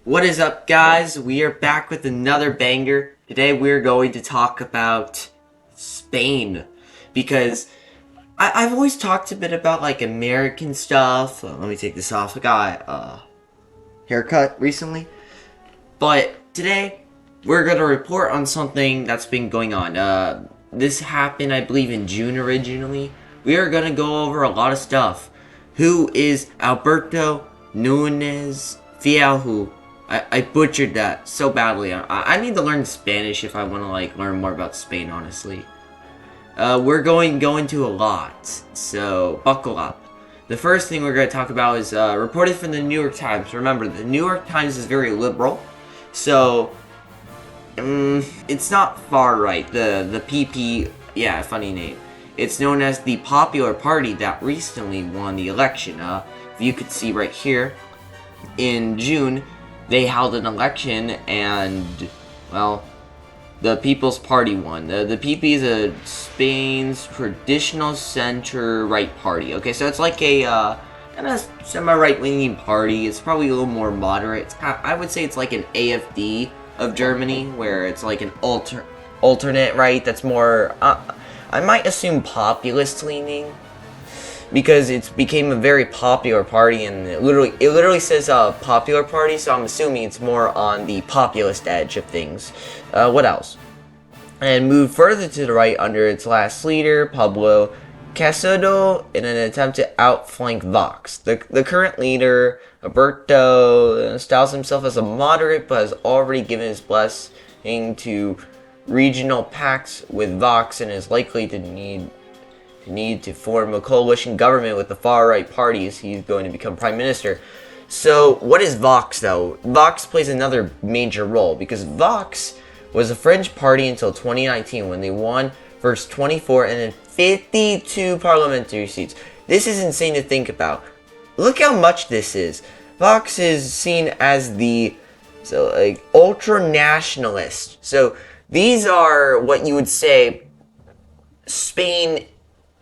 What is up, guys? We are back with another banger. Today we're going to talk about Spain, because I've always talked a bit about like American stuff. Let me take this off. I got a haircut recently, but today we're going to report on something that's been going on. This happened, I believe, in June originally. We are going to go over a lot of stuff. Who is Alberto Núñez Fialho? I butchered that so badly. I need to learn Spanish if I want to like learn more about Spain, honestly. We're going into a lot, so buckle up. The first thing we're going to talk about is reported from the New York Times. Remember, the New York Times is very liberal, so it's not far right. The PP, yeah, funny name. It's known as the Popular Party that recently won the election. If you could see right here, in June, they held an election and, well, the People's Party won. The PP is Spain's traditional center-right party. Okay, so it's like a kind of semi-right-leaning party. It's probably a little more moderate. I would say it's like an AfD of Germany, where it's like an alternate right that's more, I might assume populist-leaning, because it's became a very popular party, and it literally says popular party, so I'm assuming it's more on the populist edge of things. What else? And moved further to the right under its last leader, Pablo Casado, in an attempt to outflank Vox. The current leader, Alberto, styles himself as a moderate, but has already given his blessing to regional pacts with Vox, and is likely to need to form a coalition government with the far-right parties. He's going to become prime minister. So what is Vox, though? Vox plays another major role, because Vox was a French party until 2019, when they won first 24 and then 52 parliamentary seats. This is insane to think about. Look how much this is. Vox is seen as the ultra-nationalist. So these are what you would say Spain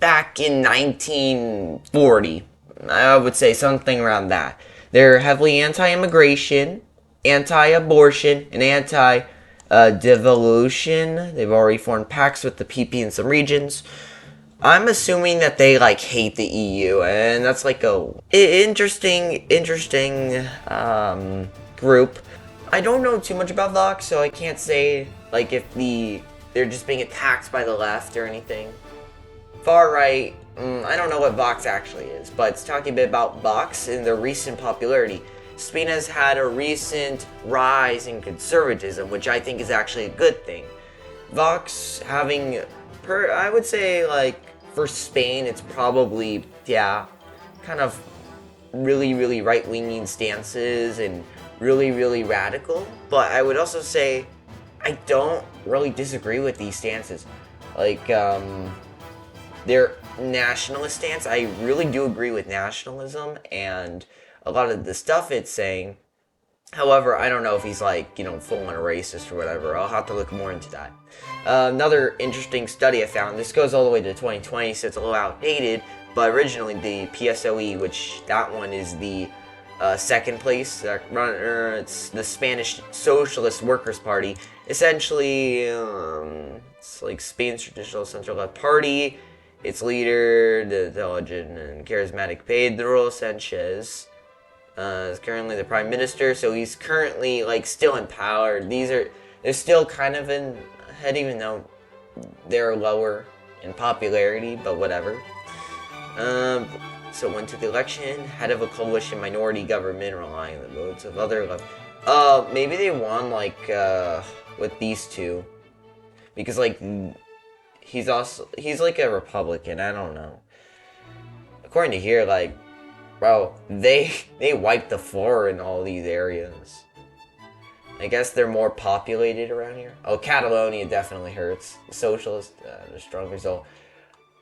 back in 1940. I would say something around that. They're heavily anti-immigration, anti-abortion, and anti-devolution. They've already formed pacts with the PP in some regions. I'm assuming that they like hate the EU, and that's like a interesting group. I don't know too much about Vox, so I can't say like if they're just being attacked by the left or anything. Far right, I don't know what Vox actually is, but it's talking a bit about Vox and their recent popularity. Spain has had a recent rise in conservatism, which I think is actually a good thing. Vox having, I would say, like, for Spain, it's probably, yeah, kind of really right-leaning stances and really radical. But I would also say I don't really disagree with these stances. Like, their nationalist stance, I really do agree with nationalism and a lot of the stuff it's saying. However, I don't know if he's like, full-on a racist or whatever. I'll have to look more into that. Another interesting study I found, this goes all the way to 2020, so it's a little outdated, but originally the PSOE, which that one is the second place, it's the Spanish Socialist Workers' Party. Essentially, it's like Spain's traditional center-left party. Its leader, the intelligent and charismatic Pedro Sanchez, is currently the prime minister, so he's currently like still in power. They're still kind of in ahead, even though they're lower in popularity, but whatever. So went to the election, head of a coalition minority government, relying on the votes of other maybe they won like with these two, because like he's like a Republican. I don't know. According to here, like, bro, they wiped the floor in all these areas. I guess they're more populated around here. Oh, Catalonia definitely hurts. The socialists, a strong result.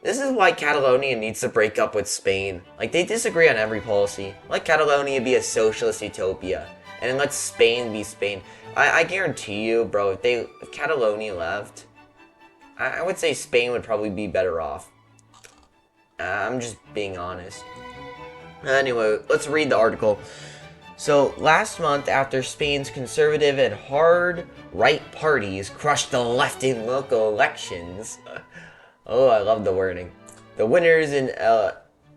This is why Catalonia needs to break up with Spain. Like, they disagree on every policy. Let Catalonia be a socialist utopia, and then let Spain be Spain. I guarantee you, bro, if Catalonia left, I would say Spain would probably be better off. I'm just being honest. Anyway, let's read the article. So, last month, after Spain's conservative and hard right parties crushed the left in local elections, oh, I love the wording. The winners in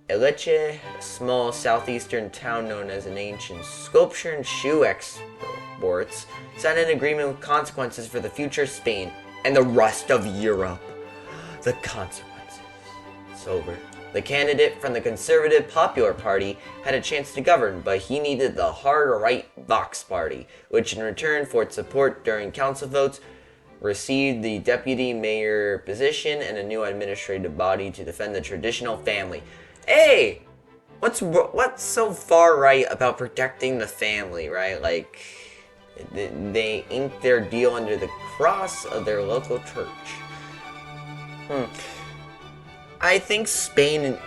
Elche, a small southeastern town known as an ancient sculpture and shoe exports, signed an agreement with consequences for the future of Spain and the rest of Europe. The consequences. It's over. The candidate from the Conservative Popular Party had a chance to govern, but he needed the hard-right Vox Party, which in return for its support during council votes, received the deputy mayor position and a new administrative body to defend the traditional family. Hey! What's so far right about protecting the family, right? Like, they inked their deal under the cross of their local church. I think Spain,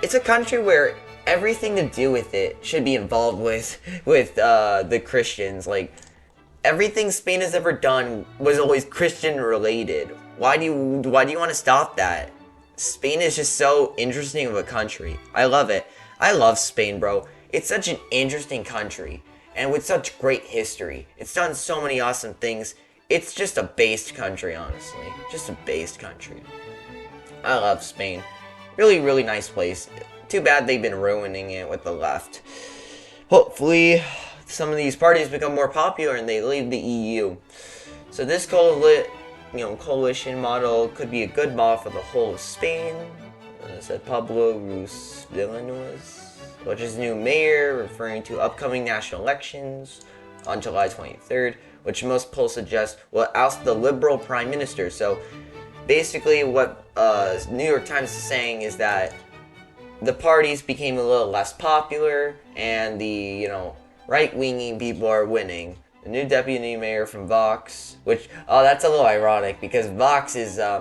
it's a country where everything to do with it should be involved with the Christians. Like, everything Spain has ever done was always Christian related. Why do you want to stop that? Spain is just so interesting of a country. I love it. I love Spain, bro. It's such an interesting country, and with such great history. It's done so many awesome things. It's just a based country, honestly. Just a based country. I love Spain. Really, really nice place. Too bad they've been ruining it with the left. Hopefully, some of these parties become more popular and they leave the EU. So this coalition model could be a good model for the whole of Spain, said Pablo Ruz Villanueva, which is new mayor, referring to upcoming national elections on July 23rd, which most polls suggest will oust the liberal prime minister. So basically what New York Times is saying is that the parties became a little less popular and the, right-winging people are winning. The new deputy mayor from Vox, which, that's a little ironic because Vox is, I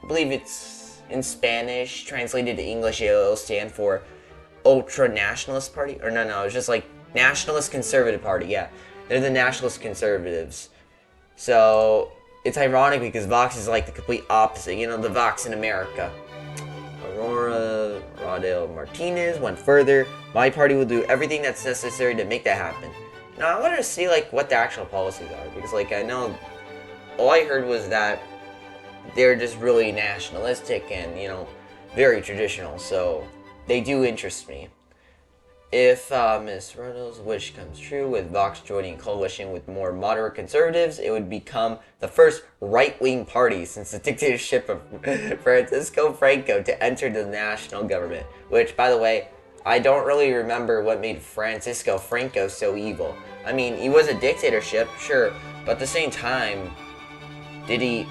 believe it's in Spanish, translated to English, it'll stand for Ultra-Nationalist Party, or no, it's just like Nationalist Conservative Party, yeah. They're the Nationalist Conservatives. So, it's ironic because Vox is like the complete opposite, the Vox in America. Aurora Rodel Martinez went further. My party will do everything that's necessary to make that happen. Now, I wanted to see, what the actual policies are, because, I know all I heard was that they're just really nationalistic and, very traditional, so they do interest me. If Ms. Rodel's wish comes true, with Vox joining a coalition with more moderate conservatives, it would become the first right-wing party since the dictatorship of Francisco Franco to enter the national government. Which, by the way, I don't really remember what made Francisco Franco so evil. I mean, he was a dictatorship, sure, but at the same time, did he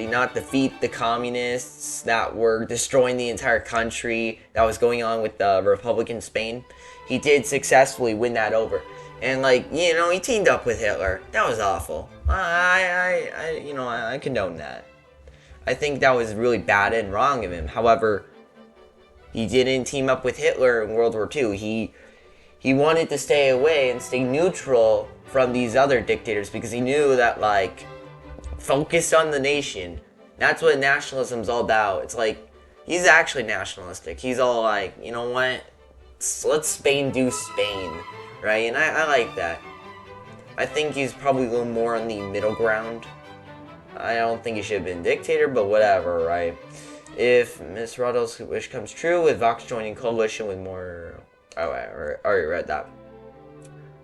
not defeat the communists that were destroying the entire country that was going on with Republican Spain? He did successfully win that over. And, he teamed up with Hitler. That was awful. I condone that. I think that was really bad and wrong of him. However, he didn't team up with Hitler in World War II. He wanted to stay away and stay neutral from these other dictators because he knew that, focused on the nation. That's what nationalism's all about. It's he's actually nationalistic. He's all what? Let Spain do Spain, right? And I like that. I think he's probably a little more on the middle ground. I don't think he should have been dictator, but whatever, right? If Ms. Rodel's wish comes true, with Vox joining coalition with more... Oh, I already read that.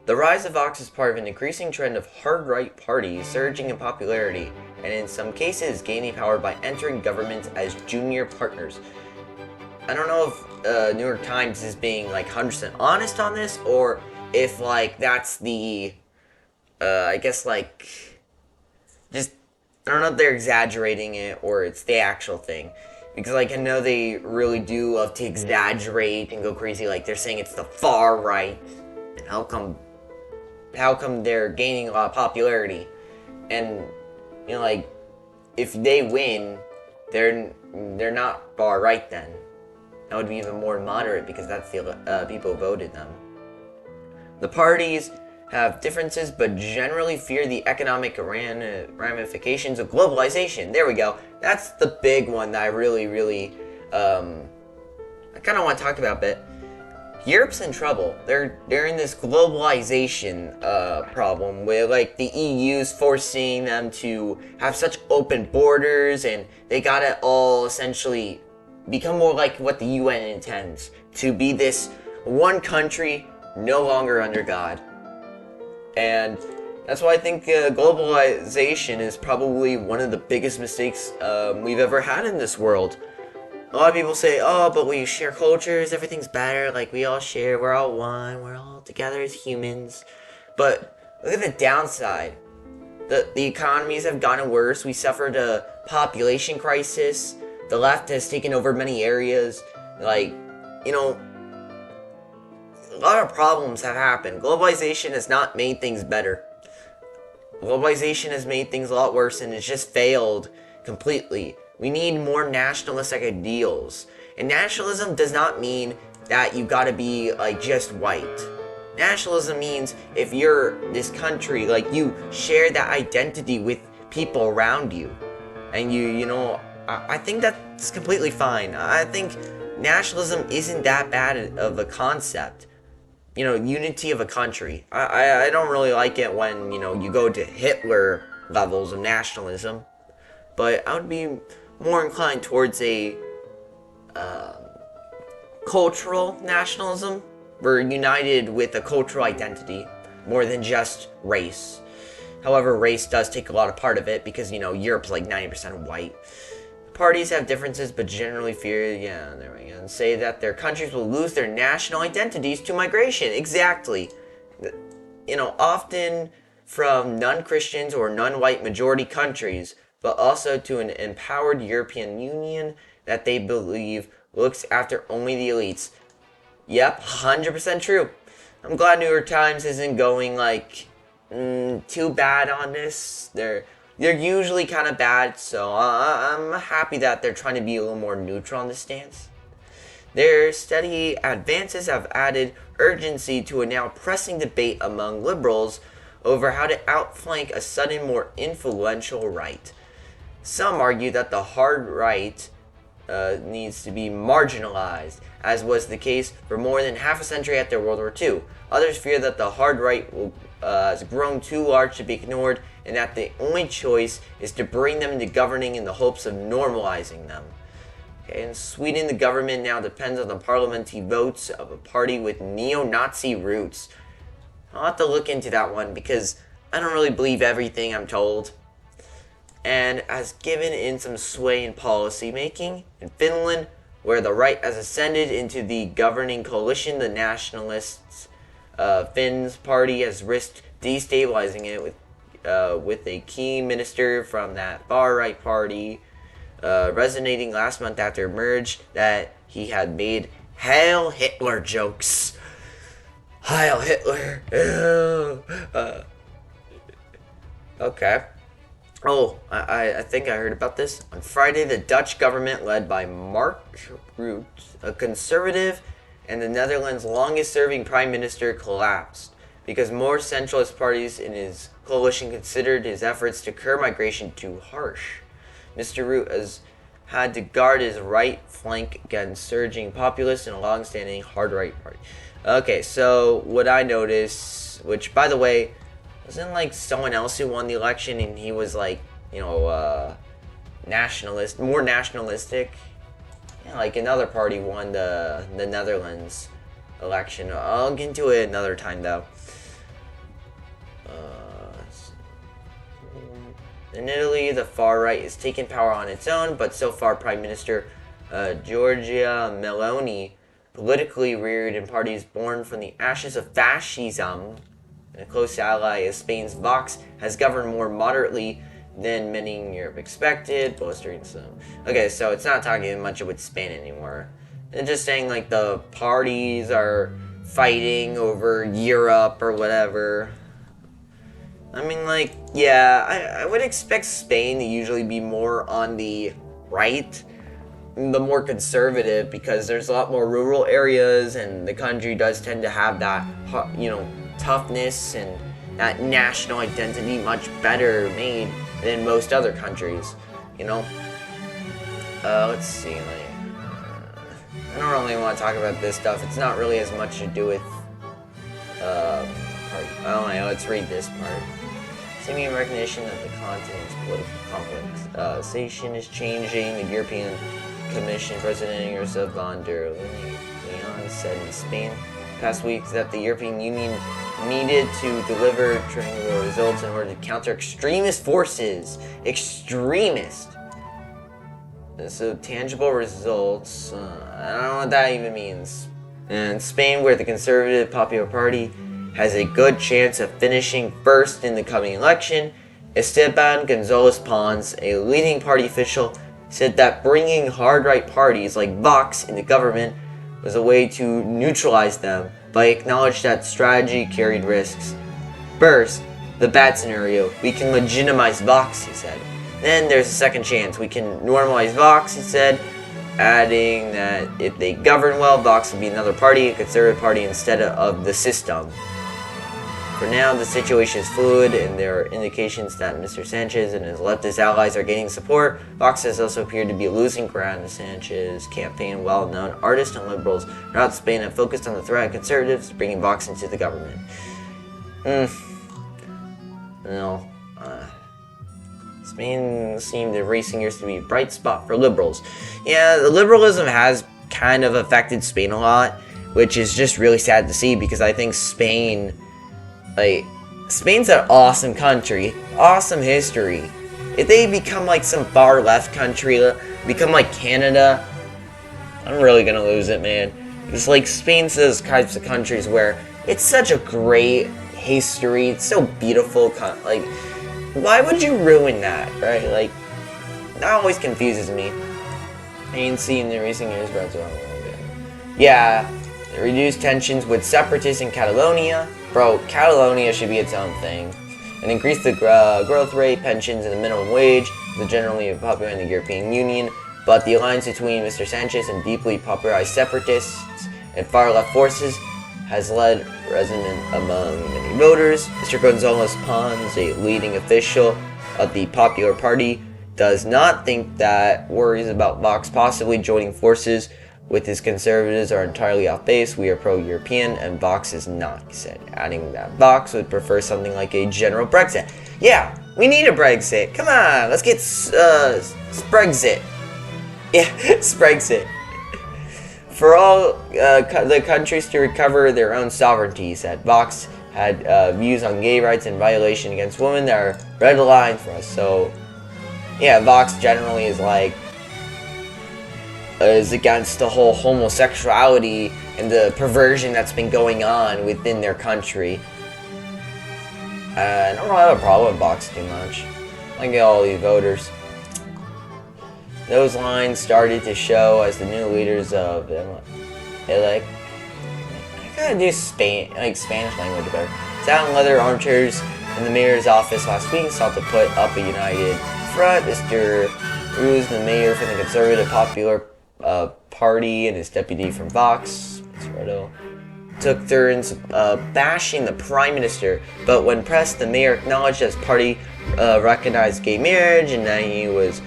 The rise of Vox is part of an increasing trend of hard-right parties surging in popularity, and in some cases gaining power by entering governments as junior partners. I don't know if New York Times is being 100% honest on this, or if that's the, just I don't know if they're exaggerating it or it's the actual thing. Because, I know they really do love to exaggerate and go crazy. They're saying it's the far right. And how come they're gaining a lot of popularity? And, if they win, they're not far right then. That would be even more moderate because that's the people who voted them. The parties have differences, but generally fear the economic ramifications of globalization. There we go. That's the big one that I really, I kind of want to talk about a bit. Europe's in trouble. They're in this globalization problem where like the EU's forcing them to have such open borders, and they gotta all essentially become more like what the UN intends to be, this one country no longer under God. And that's why I think globalization is probably one of the biggest mistakes we've ever had in this world. A lot of people say, oh, but we share cultures, everything's better, like we all share, we're all one, we're all together as humans. But look at the downside. The economies have gotten worse, we suffered a population crisis, the left has taken over many areas, like, you know, a lot of problems have happened. Globalization has not made things better. Globalization has made things a lot worse, and it's just failed completely. We need more nationalistic ideals. And nationalism does not mean that you gotta be like just white. Nationalism means if you're this country, like you share that identity with people around you. And you know, I think that's completely fine. I think nationalism isn't that bad of a concept. You know, unity of a country. I don't really like it when, you know, you go to Hitler levels of nationalism. But I would be more inclined towards a cultural nationalism. We're united with a cultural identity more than just race. However, race does take a lot of part of it because, you know, Europe's like 90% white. Parties have differences, but generally fear, yeah, there we go, and say that their countries will lose their national identities to migration. Exactly. You know, often from non-Christians or non-white majority countries, but also to an empowered European Union that they believe looks after only the elites. Yep, 100% true. I'm glad New York Times isn't going like too bad on this. They're usually kind of bad, so I'm happy that they're trying to be a little more neutral on this stance. Their steady advances have added urgency to a now pressing debate among liberals over how to outflank a sudden more influential right. Some argue that the hard right needs to be marginalized, as was the case for more than half a century after World War II. Others fear that the hard right has grown too large to be ignored, and that the only choice is to bring them into governing in the hopes of normalizing them. Okay, in Sweden, the government now depends on the parliamentary votes of a party with neo-Nazi roots. I'll have to look into that one because I don't really believe everything I'm told. And has given in some sway in policy making. In Finland, where the right has ascended into the governing coalition, the Nationalists Finns party has risked destabilizing it with a key minister from that far right party resonating last month after it emerged that he had made Heil Hitler jokes. Heil Hitler. Okay. Oh, I think I heard about this. On Friday, the Dutch government, led by Mark Rutte, a conservative and the Netherlands' longest-serving prime minister, collapsed because more centralist parties in his coalition considered his efforts to curb migration too harsh. Mr. Rutte has had to guard his right flank against surging populists and a long-standing hard-right party. Okay, so what I noticed, which, by the way, wasn't like someone else who won the election and he was like, you know, nationalist, more nationalistic. Yeah, like another party won the Netherlands election. I'll get into it another time though. In Italy, the far right is taking power on its own, but so far Prime Minister Giorgia Meloni, politically reared in parties born from the ashes of fascism, and a close ally of Spain's Vox, has governed more moderately than many in Europe expected, bolstering some. Okay, so it's not talking much about Spain anymore. It's just saying like the parties are fighting over Europe or whatever. I mean, like, yeah, I would expect Spain to usually be more on the right, the more conservative, because there's a lot more rural areas, and the country does tend to have that, you know, toughness and that national identity much better made than most other countries, you know. Let's see, like, I don't really want to talk about this stuff. It's not really as much to do with, part. Oh, let's read this part. Seeming recognition that the continent's political complexation is changing, the European Commission President Ursula von der Leyen said in Spain past week that the European Union needed to deliver tangible results in order to counter extremist forces. Extremist. So tangible results. I don't know what that even means. And Spain, where the Conservative Popular Party has a good chance of finishing first in the coming election, Esteban González Pons, a leading party official, said that bringing hard-right parties like Vox into government was a way to neutralize them, but acknowledged that strategy carried risks. First, the bad scenario, we can legitimize Vox, he said. Then there's a second chance, we can normalize Vox, he said, adding that if they govern well, Vox will be another party, a conservative party instead of the system. For now, the situation is fluid, and there are indications that Mr. Sanchez and his leftist allies are gaining support. Vox has also appeared to be losing ground to Sanchez's campaign. Well-known artists and liberals throughout Spain have focused on the threat of conservatives bringing Vox into the government. Spain seemed in recent years to be a bright spot for liberals. Yeah, the liberalism has kind of affected Spain a lot, which is just really sad to see because I think Spain's an awesome country, awesome history. If they become like some far left country, become like Canada, I'm really gonna lose it, man. It's like Spain's those types of countries where it's such a great history, it's so beautiful, like, why would you ruin that, right? Like, that always confuses me. ANC in the recent years, yeah, reduced tensions with separatists in Catalonia. Bro, Catalonia should be its own thing. And increase the growth rate, pensions, and the minimum wage. They're generally popular in the European Union. But the alliance between Mr. Sanchez and deeply popularized separatists and far-left forces has led resonance among many voters. Mr. González Pons, a leading official of the Popular Party, does not think that worries about Vox possibly joining forces with his conservatives are entirely off base. We are pro-European and Vox is not, he said, adding that Vox would prefer something like a general Brexit. Yeah, we need a Brexit. Come on, let's get Sprexit. Yeah, Sprexit. For all the countries to recover their own sovereignty, he said. Vox had views on gay rights and violation against women that are red lines for us. So, yeah, Vox generally is like, is against the whole homosexuality and the perversion that's been going on within their country. I don't really have a problem with Vox too much. I get all these voters. Those lines started to show as the new leaders of I gotta do Spanish language better. Sat in leather armchairs in the mayor's office last week, sought to put up a united front. Mr. Ruz, the mayor from the Conservative Popular Party, and his deputy from Vox, took turns bashing the prime minister. But when pressed, the mayor acknowledged that his party recognized gay marriage and that he was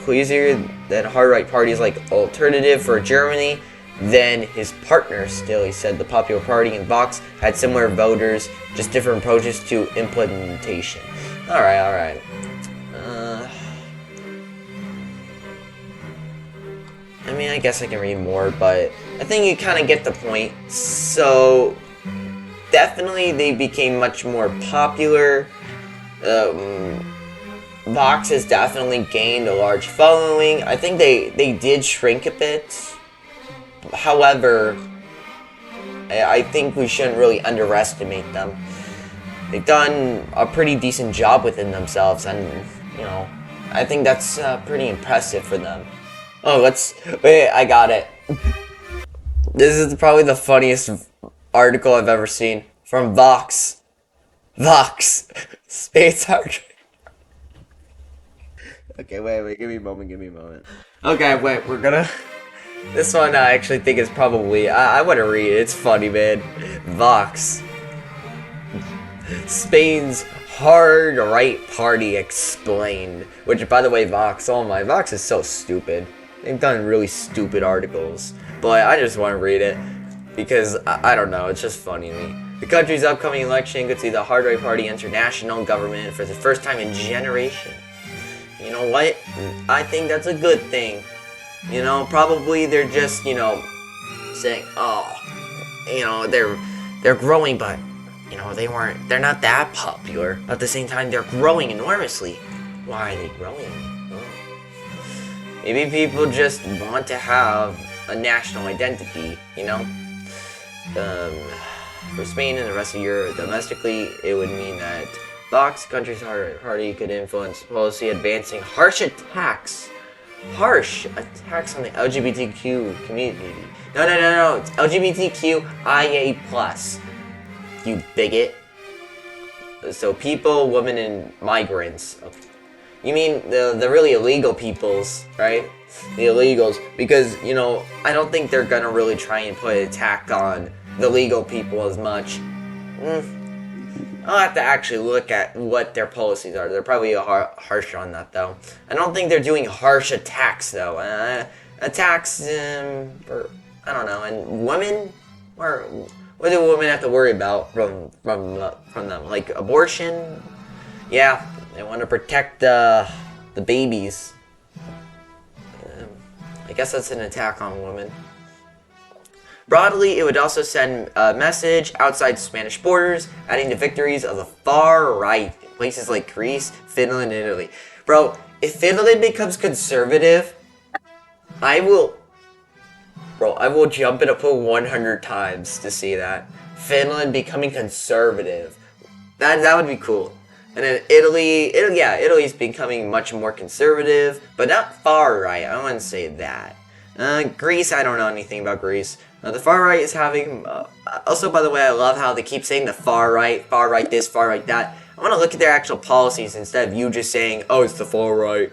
queasier than hard-right parties like Alternative for Germany than his partner. Still, he said the Popular Party and Vox had similar voters, just different approaches to implementation. Alright. I mean, I guess I can read more, but I think you kind of get the point. So, definitely they became much more popular. Vox has definitely gained a large following. I think they did shrink a bit. However, I think we shouldn't really underestimate them. They've done a pretty decent job within themselves, and, you know, I think that's pretty impressive for them. Oh, wait, I got it. This is probably the funniest article I've ever seen. From Vox. Vox. Space Hard. Okay, wait, give me a moment. Okay, wait, we're gonna... This one I actually think is probably... I want to read it, it's funny, man. Vox. Spain's hard-right party explained. Which, by the way, Vox, oh my, Vox is so stupid. They've done really stupid articles, but I just want to read it because I don't know, it's just funny to me. The country's upcoming election could see the hard-right party enter national government for the first time in generations. You know what? I think that's a good thing. You know, probably they're just, you know, saying, oh, you know, they're growing, but, you know, they're not that popular. At the same time, they're growing enormously. Why are they growing? Oh. Maybe people just want to have a national identity, you know? For Spain and the rest of Europe, domestically, it would mean that Vox, country's party, could influence policy advancing harsh attacks on the LGBTQ community. No, it's LGBTQIA+. You bigot. So people, women, and migrants. You mean the really illegal peoples, right? The illegals. Because, you know, I don't think they're gonna really try and put an attack on the legal people as much. I'll have to actually look at what their policies are. They're probably harsh on that, though. I don't think they're doing harsh attacks, though. Attacks, for, I don't know. And women, what do women have to worry about from them? Like abortion? Yeah, they want to protect the babies. I guess that's an attack on women. Broadly, it would also send a message outside Spanish borders, adding to victories of the far right in places like Greece, Finland, and Italy. Bro, if Finland becomes conservative, I will jump in a pool 100 times to see that. Finland becoming conservative. That would be cool. And then Italy's becoming much more conservative, but not far right. I wouldn't say that. Greece, I don't know anything about Greece. The far right is having... also, by the way, I love how they keep saying the far right this, far right that. I want to look at their actual policies instead of you just saying, oh, it's the far right.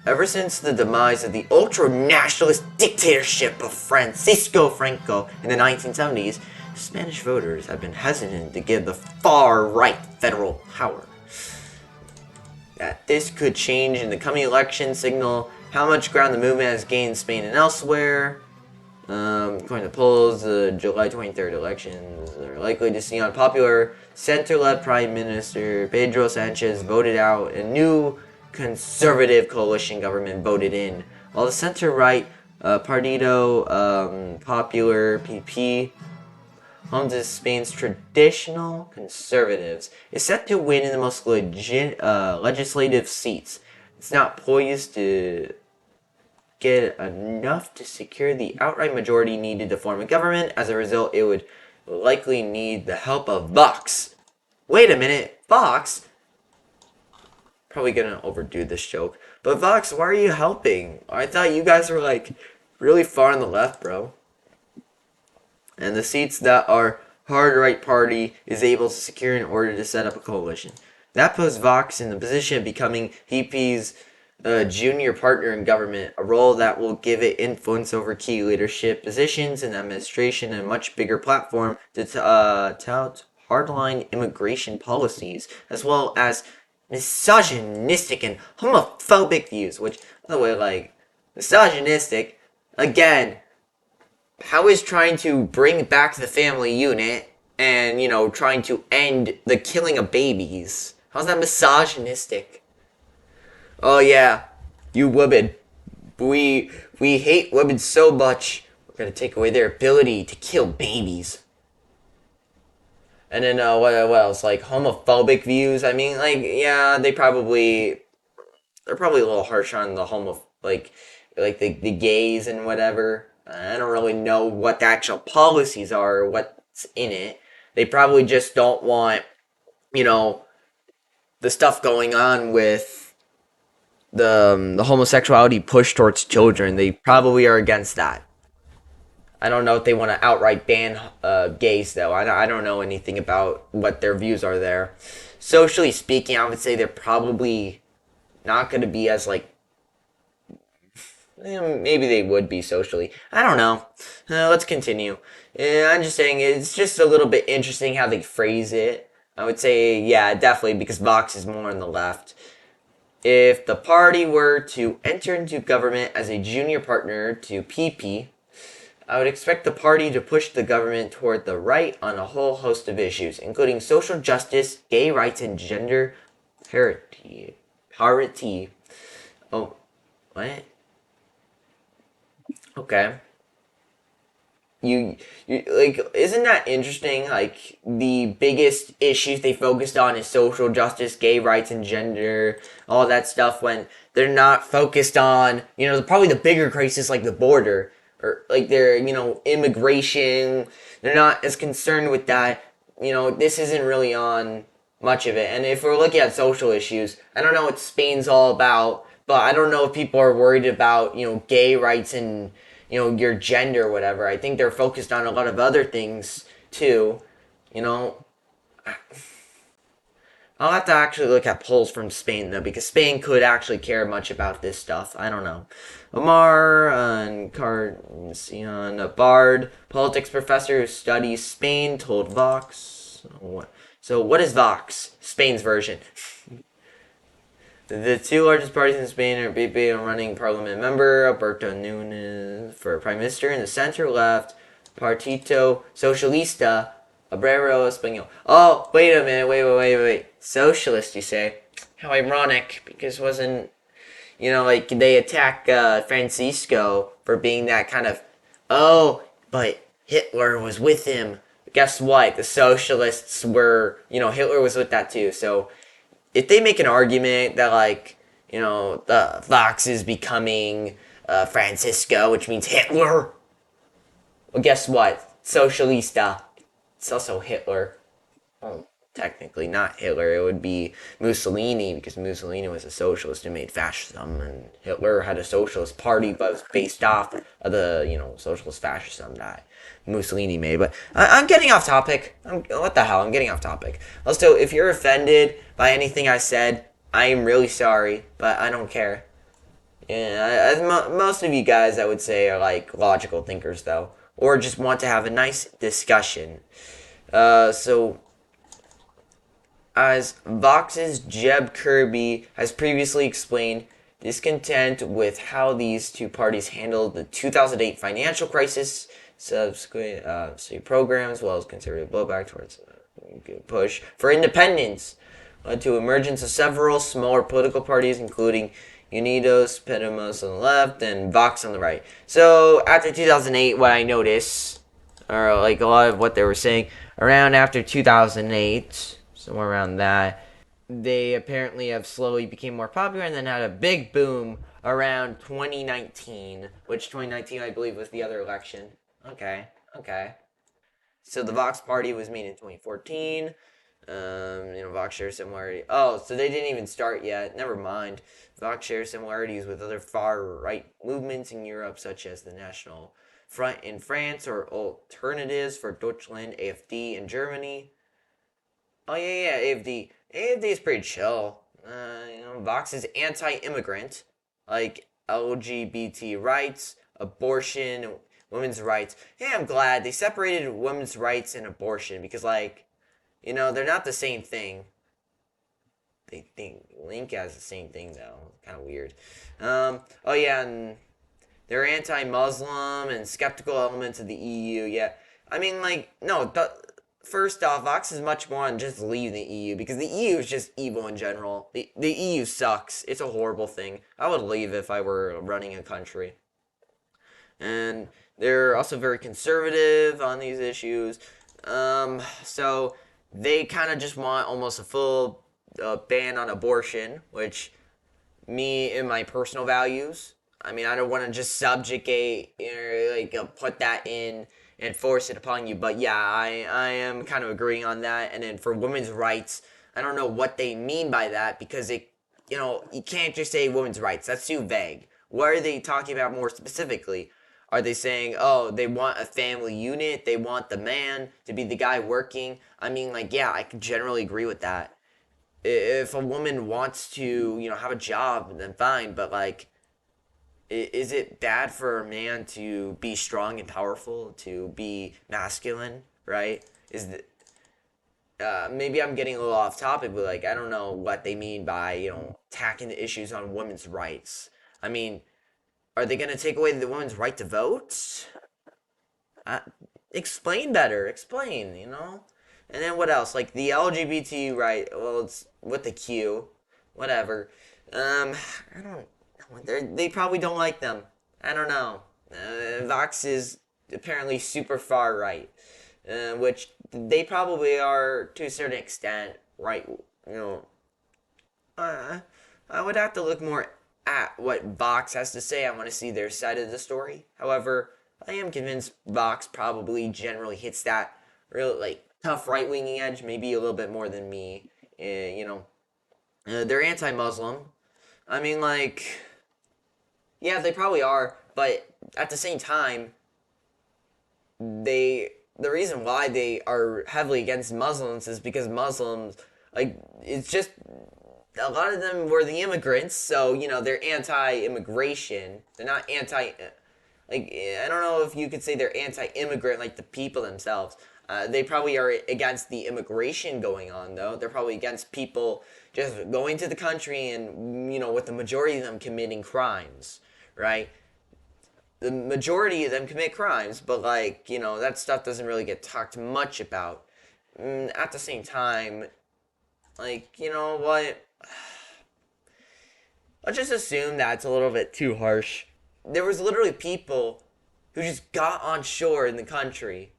Ever since the demise of the ultra-nationalist dictatorship of Francisco Franco in the 1970s, Spanish voters have been hesitant to give the far right federal power. That this could change in the coming election signal how much ground the movement has gained in Spain and elsewhere. According to polls, the July 23rd elections are likely to see unpopular center-left Prime Minister Pedro Sanchez voted out and new conservative coalition government voted in, while the center-right Partido Popular PP, home to Spain's traditional conservatives, is set to win in the most legislative seats. It's not poised to get enough to secure the outright majority needed to form a government. As a result, it would likely need the help of Vox. Wait a minute, Vox? Probably gonna overdo this joke. But Vox, why are you helping? I thought you guys were like really far on the left, bro. And the seats that our hard right party is able to secure in order to set up a coalition. That puts Vox in the position of becoming PP's junior partner in government, a role that will give it influence over key leadership positions in administration and a much bigger platform to tout hardline immigration policies, as well as misogynistic and homophobic views, which, by the way, like, misogynistic, again, how is trying to bring back the family unit and, you know, trying to end the killing of babies? How's that misogynistic? Oh yeah, you women. We hate women so much, we're gonna take away their ability to kill babies. And then what else? Like homophobic views. I mean, like, yeah, they're probably a little harsh on the the gays and whatever. I don't really know what the actual policies are or what's in it. They probably just don't want, you know, the stuff going on with the homosexuality push towards children. They probably are against that. I don't know if they want to outright ban gays, though. I don't know anything about what their views are there. Socially speaking, I would say they're probably not going to be as, like, maybe they would be socially. I don't know. Let's continue. I'm just saying, it's just a little bit interesting how they phrase it. I would say, yeah, definitely, because Vox is more on the left. If the party were to enter into government as a junior partner to PP, I would expect the party to push the government toward the right on a whole host of issues, including social justice, gay rights, and gender parity. Parity. Oh, what? Okay. You like, isn't that interesting? Like, the biggest issues they focused on is social justice, gay rights, and gender, all that stuff, when they're not focused on, probably the bigger crisis, like the border, or like their, immigration. They're not as concerned with that. This isn't really on much of it. And if we're looking at social issues, I don't know what Spain's all about, but I don't know if people are worried about, gay rights and, your gender or whatever. I think they're focused on a lot of other things too. You know, I'll have to actually look at polls from Spain though, because Spain could actually care much about this stuff. I don't know. Omar Encarnacion, a Bard, politics professor who studies Spain, told Vox. So what is Vox? Spain's version. The two largest parties in Spain are PP and running parliament member Alberto Núñez for prime minister, and the center left Partido Socialista Obrero Español. Oh, wait a minute, wait. Socialist, you say? How ironic, because wasn't, like they attack Francisco for being that kind of, oh, but Hitler was with him. Guess what? The socialists were, Hitler was with that too, so if they make an argument that, like, the Fox is becoming Francisco, which means Hitler, well, guess what? Socialista. It's also Hitler. Well, technically not Hitler. It would be Mussolini, because Mussolini was a socialist and made fascism, and Hitler had a socialist party, but was based off of the, socialist fascism that Mussolini made. But I'm getting off topic. What the hell? I'm getting off topic. Also, if you're offended by anything I said, I am really sorry, but I don't care. Yeah, most of you guys, I would say, are like logical thinkers, though, or just want to have a nice discussion. So, as Vox's Jeb Kirby has previously explained, discontent with how these two parties handled the 2008 financial crisis, subsequent state programs, as well as conservative blowback towards push for independence, led to emergence of several smaller political parties, including Unidos Podemos on the left and Vox on the right. So after 2008, what I noticed, or like a lot of what they were saying, around after 2008, somewhere around that, they apparently have slowly became more popular and then had a big boom around 2019, which 2019 I believe was the other election. Okay. So the Vox Party was made in 2014. Vox shares similarity. Oh, so they didn't even start yet. Never mind. Vox shares similarities with other far-right movements in Europe, such as the National Front in France or Alternatives for Deutschland, AfD in Germany. Oh yeah, AfD. AfD is pretty chill. Vox is anti-immigrant, like LGBT rights, abortion, women's rights. Hey, I'm glad they separated women's rights and abortion, because, like, they're not the same thing. They think link as the same thing though. Kind of weird. Oh yeah, and they're anti-Muslim and skeptical elements of the EU. Yeah, I mean, like, no. First off, Vox is much more than just leave the EU, because the EU is just evil in general. The EU sucks. It's a horrible thing. I would leave if I were running a country. And they're also very conservative on these issues. So they kind of just want almost a full ban on abortion, which me and my personal values. I mean, I don't want to just subjugate, put that in and force it upon you. But yeah, I am kind of agreeing on that. And then for women's rights, I don't know what they mean by that, because you can't just say women's rights. That's too vague. What are they talking about more specifically? Are they saying, oh, they want a family unit? They want the man to be the guy working? I mean, like, yeah, I can generally agree with that. If a woman wants to, have a job, then fine. But, like, is it bad for a man to be strong and powerful, to be masculine, right? maybe I'm getting a little off topic, but like I don't know what they mean by attacking the issues on women's rights. I mean, are they gonna take away the women's right to vote? Uh, Explain better. Explain. And then what else? Like the LGBT right? Well, it's with the Q, whatever. I don't know. They probably don't like them. I don't know. Vox is apparently super far right, which they probably are to a certain extent right. Uh, I would have to look more at what Vox has to say. I want to see their side of the story. However, I am convinced Vox probably generally hits that real like tough right winging edge, maybe a little bit more than me. They're anti-Muslim. I mean, like, yeah, they probably are, but at the same time, the reason why they are heavily against Muslims is because Muslims, like, it's just a lot of them were the immigrants, so they're anti-immigration. They're not anti. Like, I don't know if you could say they're anti-immigrant, like the people themselves. They probably are against the immigration going on, though. They're probably against people just going to the country and with the majority of them committing crimes, right? The majority of them commit crimes, but like that stuff doesn't really get talked much about. At the same time, like what? Let's just assume that's a little bit too harsh. There was literally people who just got on shore in the country.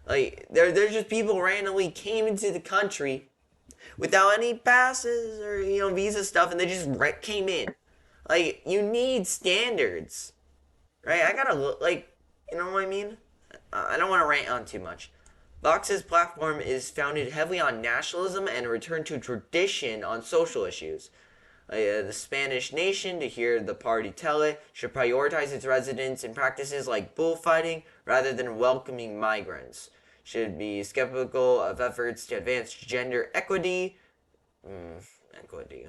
Like there's just people randomly came into the country without any passes or visa stuff, and they just came in. Like you need standards, right? I gotta look like what I mean. I don't want to rant on too much. Vox's platform is founded heavily on nationalism and a return to tradition on social issues. The Spanish nation, to hear the party tell it, should prioritize its residents in practices like bullfighting rather than welcoming migrants. Should be skeptical of efforts to advance gender equity. Equity.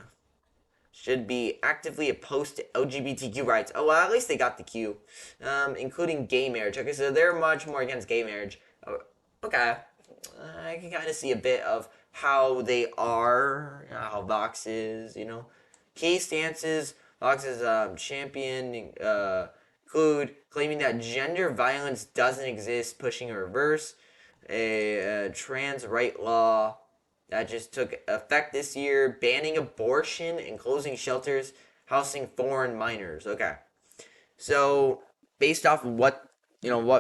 Should be actively opposed to LGBTQ rights. Oh, well, at least they got the Q. Including gay marriage. Okay, so they're much more against gay marriage. Okay. I can kind of see a bit of how they are, how Vox is, Key stances Vox's champion include claiming that gender violence doesn't exist, pushing a reverse, a trans right law that just took effect this year, banning abortion and closing shelters housing foreign minors. Okay. So, based off of what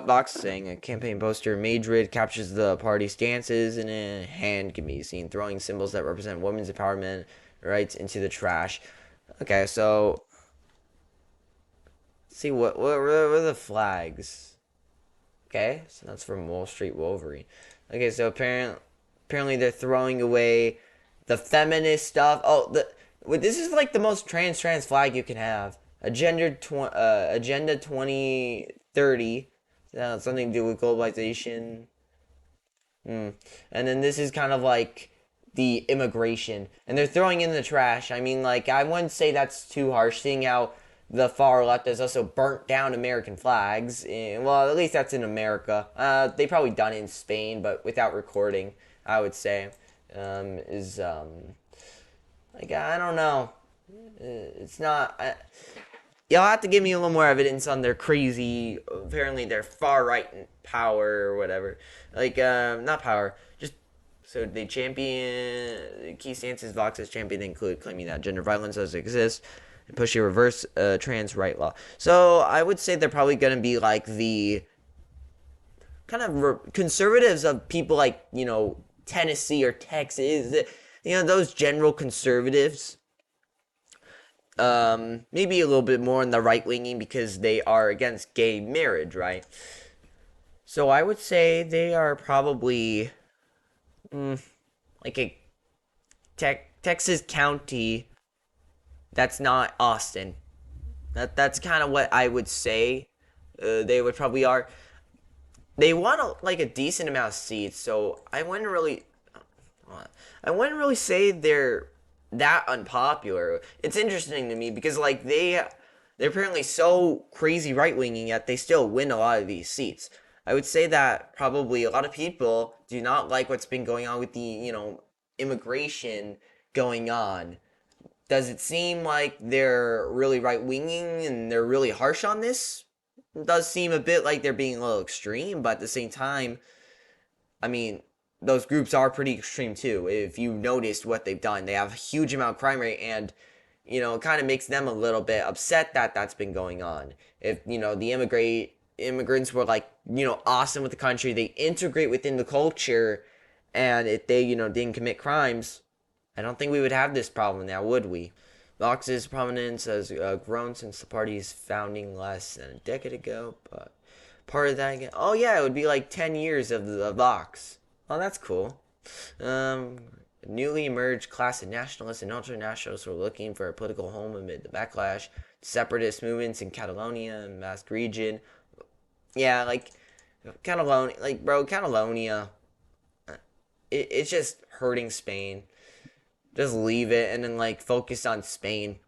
Vox is saying, a campaign poster, Madrid captures the party stances, and a hand can be seen throwing symbols that represent women's empowerment rights into the trash. Okay, so let's see what are the flags? Okay, so that's from Wall Street Wolverine. Okay, so apparently they're throwing away the feminist stuff. Oh, this is like the most trans flag you can have. Agenda 2030. Something to do with globalization. And then this is kind of like the immigration. And they're throwing in the trash. I mean, like, I wouldn't say that's too harsh, seeing how the far left has also burnt down American flags. Well, at least that's in America. They probably done it in Spain, but without recording, I would say. Like, I don't know. It's not... You'll have to give me a little more evidence on their crazy, apparently their far right power or whatever. Like, not power, just, so they champion, key stances Vox's champion include claiming that gender violence doesn't exist and pushing a reverse trans right law. So I would say they're probably going to be like the kind of conservatives of people like, Tennessee or Texas, those general conservatives. Maybe a little bit more in the right winging because they are against gay marriage, right? So I would say they are probably like a Texas county that's not Austin. That's kind of what I would say. They would probably are. They want like a decent amount of seats, so I wouldn't really say they're that unpopular. It's interesting to me because like they're apparently so crazy right winging yet they still win a lot of these seats. I would say that probably a lot of people do not like what's been going on with the, immigration going on. Does it seem like they're really right winging and they're really harsh on this? It does seem a bit like they're being a little extreme, but at the same time, I mean, those groups are pretty extreme too. If you noticed what they've done, they have a huge amount of crime rate, and it kind of makes them a little bit upset that that's been going on. If the immigrants were like awesome with the country, they integrate within the culture, and if they didn't commit crimes, I don't think we would have this problem now, would we? Vox's prominence has grown since the party's founding less than a decade ago, but part of that again. Oh yeah, it would be like 10 years of the Vox. Oh, that's cool. Um, Newly emerged class of nationalists and ultranationalists were looking for a political home amid the backlash to separatist movements in Catalonia and Basque region. Yeah, like Catalonia, like bro, Catalonia. It's just hurting Spain. Just leave it and then like focus on Spain.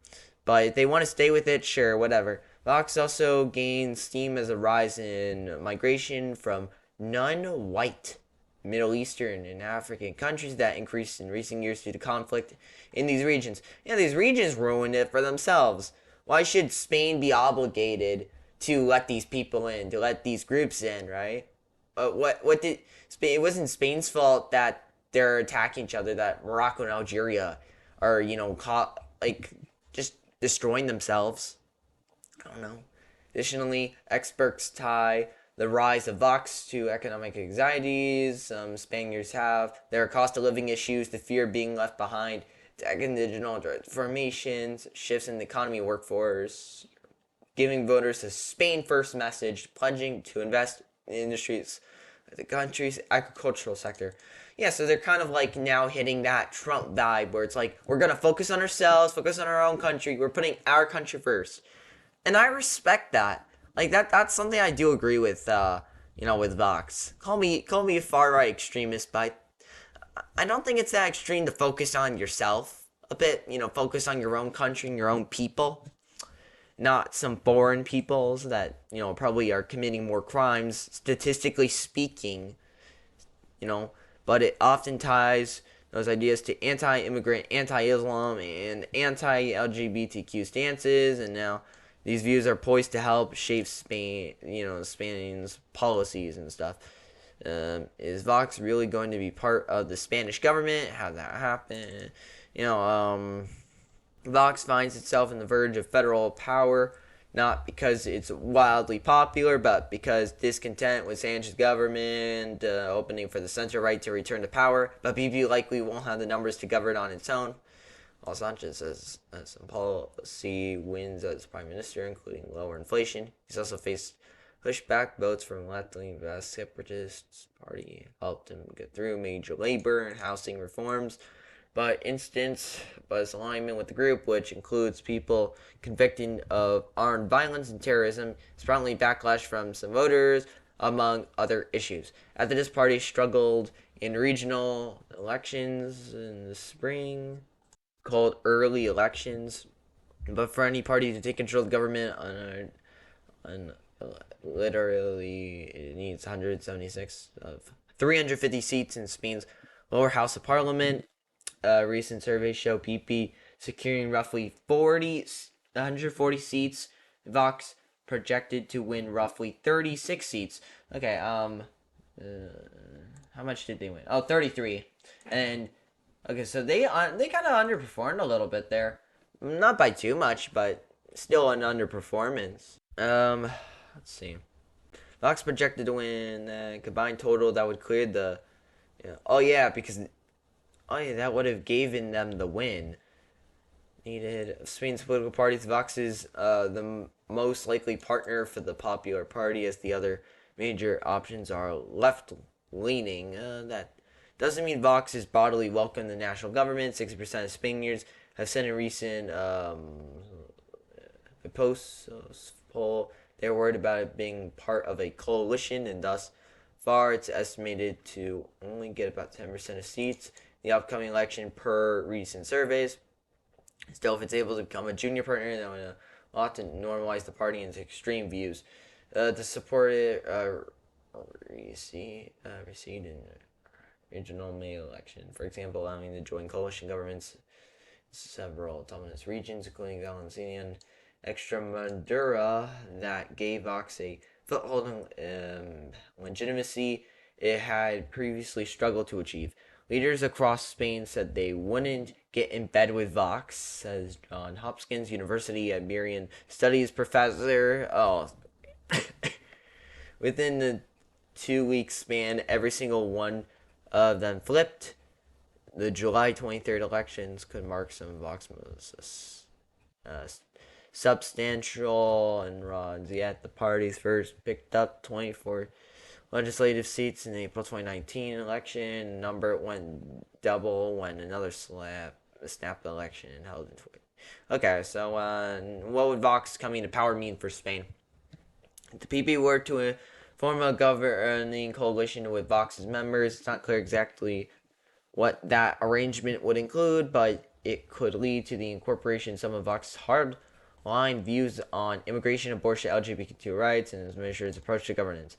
But if they want to stay with it, sure, whatever. Vox also gained steam as a rise in migration from non-white Middle Eastern and African countries that increased in recent years due to conflict in these regions. Yeah, these regions ruined it for themselves. Why should Spain be obligated to let these people in, to let these groups in, right? What did Spain? It wasn't Spain's fault that they're attacking each other. That Morocco and Algeria are caught like just destroying themselves. I don't know. Additionally, experts tie the rise of Vox to economic anxieties some Spaniards have. There are cost of living issues, the fear of being left behind, tech and digital transformations, shifts in the economy workforce, giving voters a Spain first message, pledging to invest in industries the country's agricultural sector. Yeah, so they're kind of like now hitting that Trump vibe where it's like we're gonna focus on ourselves, focus on our own country. We're putting our country first, and I respect that. Like that's something I do agree with. With Vox. Call me a far right extremist, but I don't think it's that extreme to focus on yourself a bit. Focus on your own country and your own people, not some foreign peoples that probably are committing more crimes statistically speaking. you know, but it often ties those ideas to anti-immigrant, anti-Islam, and anti-LGBTQ stances, and now these views are poised to help shape Spain's policies and stuff. Is Vox really going to be part of the Spanish government? How that happen? Vox finds itself on the verge of federal power, not because it's wildly popular, but because discontent with Sanchez's government, opening for the center right to return to power, but PP likely won't have the numbers to govern on its own. While Sanchez has some policy wins as prime minister, including lower inflation, he's also faced pushback votes from left-leaning Basque separatists. Party helped him get through major labor and housing reforms, but his alignment with the group, which includes people convicted of armed violence and terrorism, is promptly backlash from some voters, among other issues. After this party struggled in regional elections in the spring, called early elections, but for any party to take control of the government on literally it needs 176 of 350 seats in Spain's lower house of parliament. Recent surveys show PP securing roughly 140 seats. Vox projected to win roughly 36 seats. Okay, how much did they win? Oh, 33. And okay, so they kind of underperformed a little bit there. Not by too much, but still an underperformance. Let's see. Vox projected to win a combined total that would clear the. Oh yeah, because that would have given them the win. Needed Spain's political parties. Vox is the most likely partner for the Popular Party, as the other major options are left-leaning. That doesn't mean Vox is broadly welcome the national government. 60% of Spaniards have said in recent post poll they're worried about it being part of a coalition, and thus far it's estimated to only get about 10% of seats in the upcoming election per recent surveys. Still, if it's able to become a junior partner, then will often normalize the party into extreme views. To support it, recede in regional May election. For example, allowing the joint coalition governments several autonomous regions, including Valencia and Extremadura, that gave Vox a foothold and legitimacy it had previously struggled to achieve. Leaders across Spain said they wouldn't get in bed with Vox, says John Hopkins University Iberian Studies professor. Oh, within the 2 week span, every single one of them flipped. The July 23rd elections could mark some of Vox's most substantial inroads. Yet the parties first picked up 24 legislative seats in the April 2019 election. Number went double when another snap election held in 20. Okay, so what would Vox coming to power mean for Spain? If the PP were to form a governing coalition with Vox's members, it's not clear exactly what that arrangement would include, but it could lead to the incorporation of some of Vox's hard-line views on immigration, abortion, LGBTQ rights, and its measures approach to governance.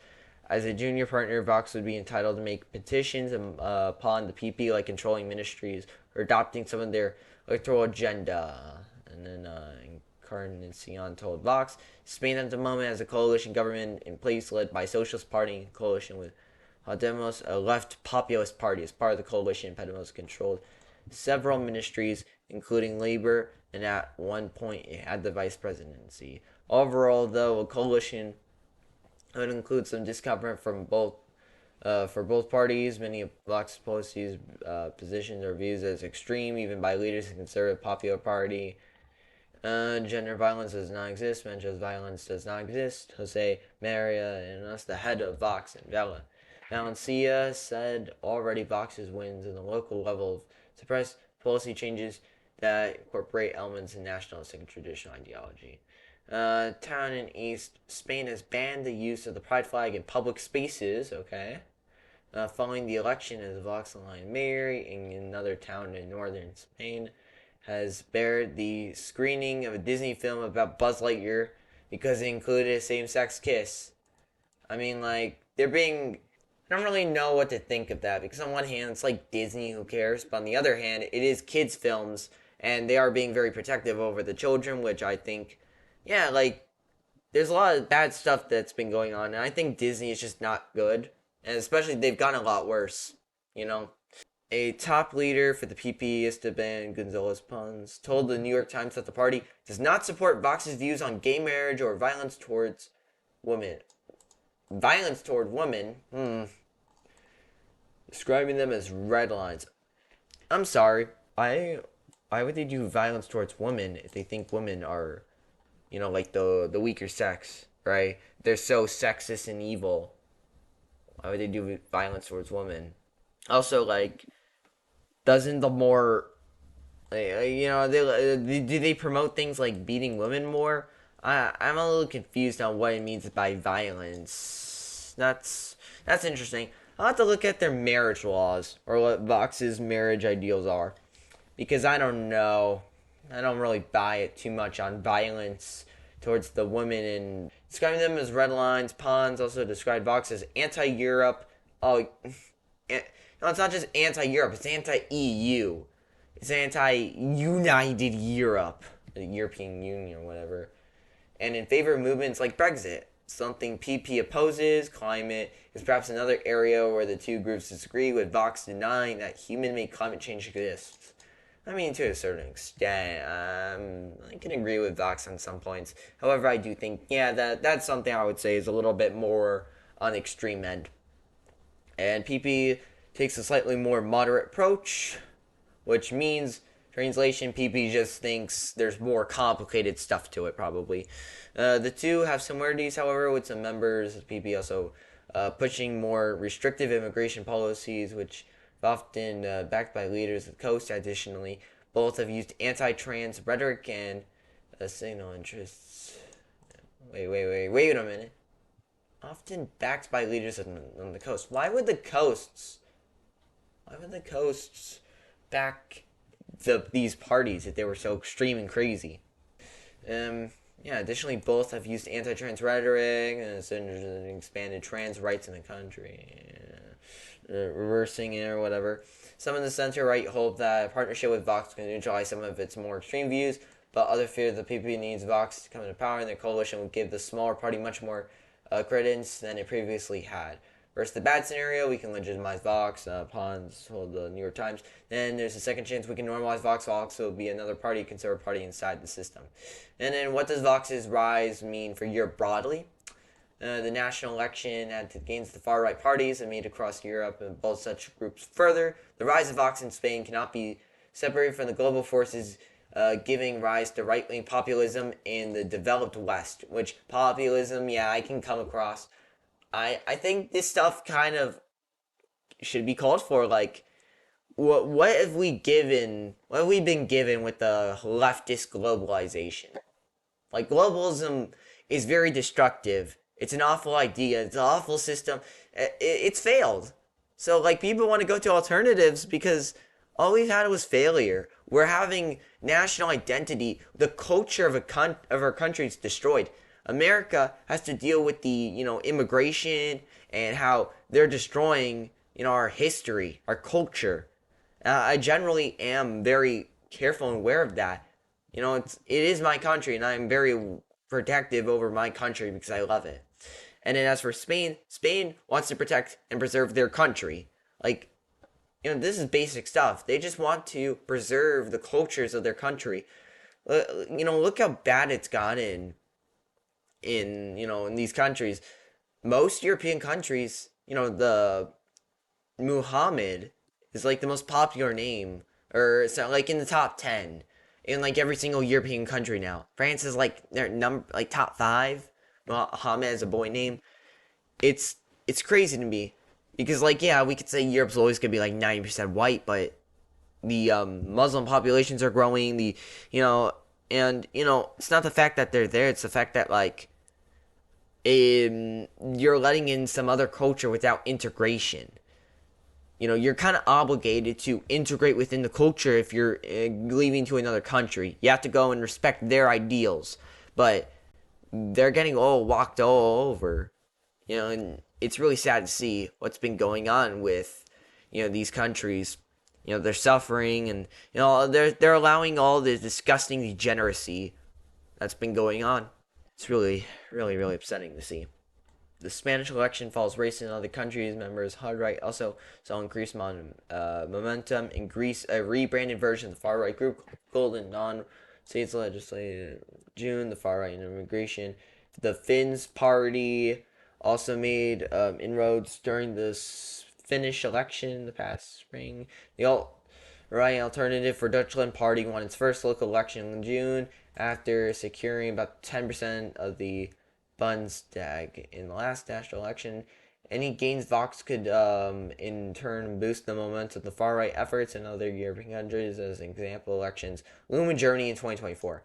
As a junior partner, Vox would be entitled to make petitions upon the PP, like controlling ministries or adopting some of their electoral agenda. And then Encarnacion told Vox, Spain at the moment has a coalition government in place led by Socialist Party in coalition with Podemos, a left populist party. As part of the coalition, Podemos controlled several ministries, including labor, and at one point it had the vice presidency. Overall, though, a coalition would include some discomfort from both for both parties. Many of Vox policies, positions, are viewed as extreme, even by leaders of the Conservative Popular Party. Gender violence does not exist. Men's violence does not exist. Jose Maria and us, the head of Vox and Valencia, said already Vox's wins in the local level suppress policy changes that incorporate elements of nationalistic and traditional ideology. Town in East Spain has banned the use of the pride flag in public spaces. Okay. Following the election of the Vox line mayor in another town in northern Spain has barred the screening of a Disney film about Buzz Lightyear because it included a same-sex kiss. I mean, like, they're being... I don't really know what to think of that, because on one hand, it's like Disney, who cares? But on the other hand, it is kids' films, and they are being very protective over the children, which I think, yeah, like, there's a lot of bad stuff that's been going on, and I think Disney is just not good. And especially, they've gotten a lot worse, you know? A top leader for the PP, Esteban Gonzalez Pons, told the New York Times that the party does not support Vox's views on gay marriage or violence towards women. Violence toward women? Describing them as red lines. I'm sorry. Why would they do violence towards women if they think women are, you know, like the weaker sex, right? They're so sexist and evil. Why would they do violence towards women? Also, like, doesn't the more, you know, do they promote things like beating women more? I'm a little confused on what it means by violence. That's interesting. I'll have to look at their marriage laws, or what Vox's marriage ideals are, because I don't know. I don't really buy it too much on violence towards the women, and describing them as red lines. Pons also described Vox as anti-Europe. Oh, no, it's not just anti-Europe, it's anti-EU. It's anti-United Europe, the European Union or whatever. And in favor of movements like Brexit, something PP opposes. Climate is perhaps another area where the two groups disagree, with Vox denying that human-made climate change exists. I mean, to a certain extent, I can agree with Vox on some points. However, I do think, yeah, that's something I would say is a little bit more on the extreme end. And PP takes a slightly more moderate approach, which means, translation, PP just thinks there's more complicated stuff to it, probably. The two have similarities, however, with some members of PP also pushing more restrictive immigration policies, which often backed by leaders of the coast. Additionally, both have used anti-trans rhetoric and signal interests. Wait a minute. Often backed by leaders on the coast. Why would the coasts back these parties if they were so extreme and crazy? Yeah, additionally, both have used anti-trans rhetoric and expanded trans rights in the country, reversing it or whatever. Some in the center-right hope that a partnership with Vox can neutralize some of its more extreme views, but others fear the PP needs Vox to come into power, and their coalition would give the smaller party much more credence than it previously had. Versus the bad scenario, we can legitimize Vox, pawns hold the New York Times. Then there's a second chance we can normalize Vox. Vox will be another party, conservative party inside the system. And then what does Vox's rise mean for Europe broadly? The national election gains the far right parties and made across Europe and both such groups further. The rise of Vox in Spain cannot be separated from the global forces giving rise to right wing populism in the developed West. Which populism, yeah, I can come across. I think this stuff kind of should be called for. Like, what have we given? What have we been given with the leftist globalization? Like, globalism is very destructive. It's an awful idea. It's an awful system. It's failed. So, like, people want to go to alternatives because all we've had was failure. We're having national identity. The culture of our country is destroyed. America has to deal with the immigration and how they're destroying our history, our culture. I generally am very careful and aware of that. It is my country, and I'm very protective over my country because I love it. And then as for Spain, Spain wants to protect and preserve their country. Like, this is basic stuff. They just want to preserve the cultures of their country. Look how bad it's gotten in these countries. Most European countries, the Muhammad is like the most popular name, or so, like in the top 10 in like every single European country now. France is like their like top 5. Muhammad as a boy name. It's crazy to me because, like, yeah, we could say Europe's always gonna be like 90% white, but the Muslim populations are growing. And it's not the fact that they're there; it's the fact that, like, you're letting in some other culture without integration. You're kind of obligated to integrate within the culture if you're leaving to another country. You have to go and respect their ideals, but they're getting all walked all over. And it's really sad to see what's been going on with, these countries. They're suffering, and they're allowing all the disgusting degeneracy that's been going on. It's really, really, really upsetting to see. The Spanish election follows race in other countries. Members RiGhT also saw increased momentum in Greece. A rebranded version of the far right group, Golden Dawn, states legislated June. The far right in immigration. The Finns party also made inroads during this Finnish election the past spring. The alt-right alternative for Dutchland party won its first local election in June after securing about 10% of the Bundestag in the last national election. Any gains Vox could in turn boost the momentum of the far right efforts in other European countries. As an example, elections loom in Germany in 2024.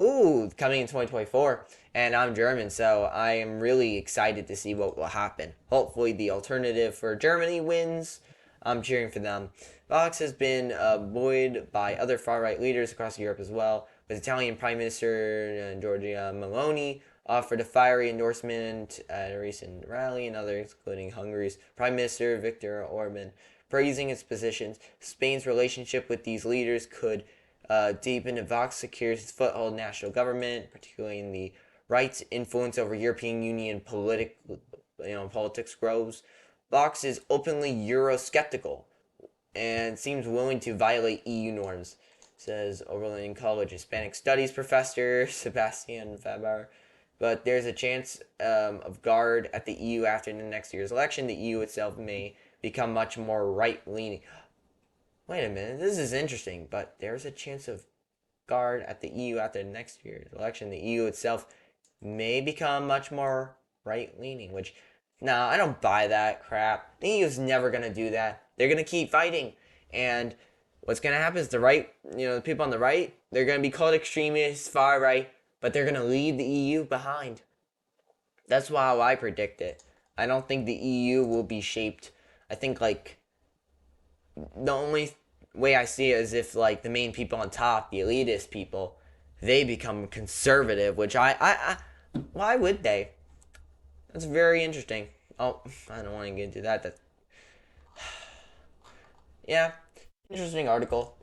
Ooh, coming in 2024, and I'm German, so I am really excited to see what will happen. Hopefully, the alternative for Germany wins. I'm cheering for them. Vox has been buoyed by other far right leaders across Europe as well, with Italian Prime Minister Giorgia Meloni offered a fiery endorsement at a recent rally, and others, including Hungary's Prime Minister Viktor Orban, praising its positions. Spain's relationship with these leaders could deepen if Vox secures its foothold in national government, particularly in the right's influence over European Union politics grows. Vox is openly Eurosceptical and seems willing to violate EU norms, says Oberlin College Hispanic Studies professor Sebastian Faber. But there's a chance of guard at the EU after the next year's election. The EU itself may become much more right-leaning. Wait a minute, this is interesting, but there's a chance of guard at the EU after the next year's election. The EU itself may become much more right-leaning, which, no, I don't buy that crap. The EU's never going to do that. They're going to keep fighting. And what's going to happen is the people on the right, they're going to be called extremists, far right, but they're going to leave the EU behind. That's how I predict it. I don't think the EU will be shaped. I think, like, the only way I see it is if, like, the main people on top, the elitist people, they become conservative, which why would they? That's very interesting. Oh, I don't want to get into that. Yeah, interesting article.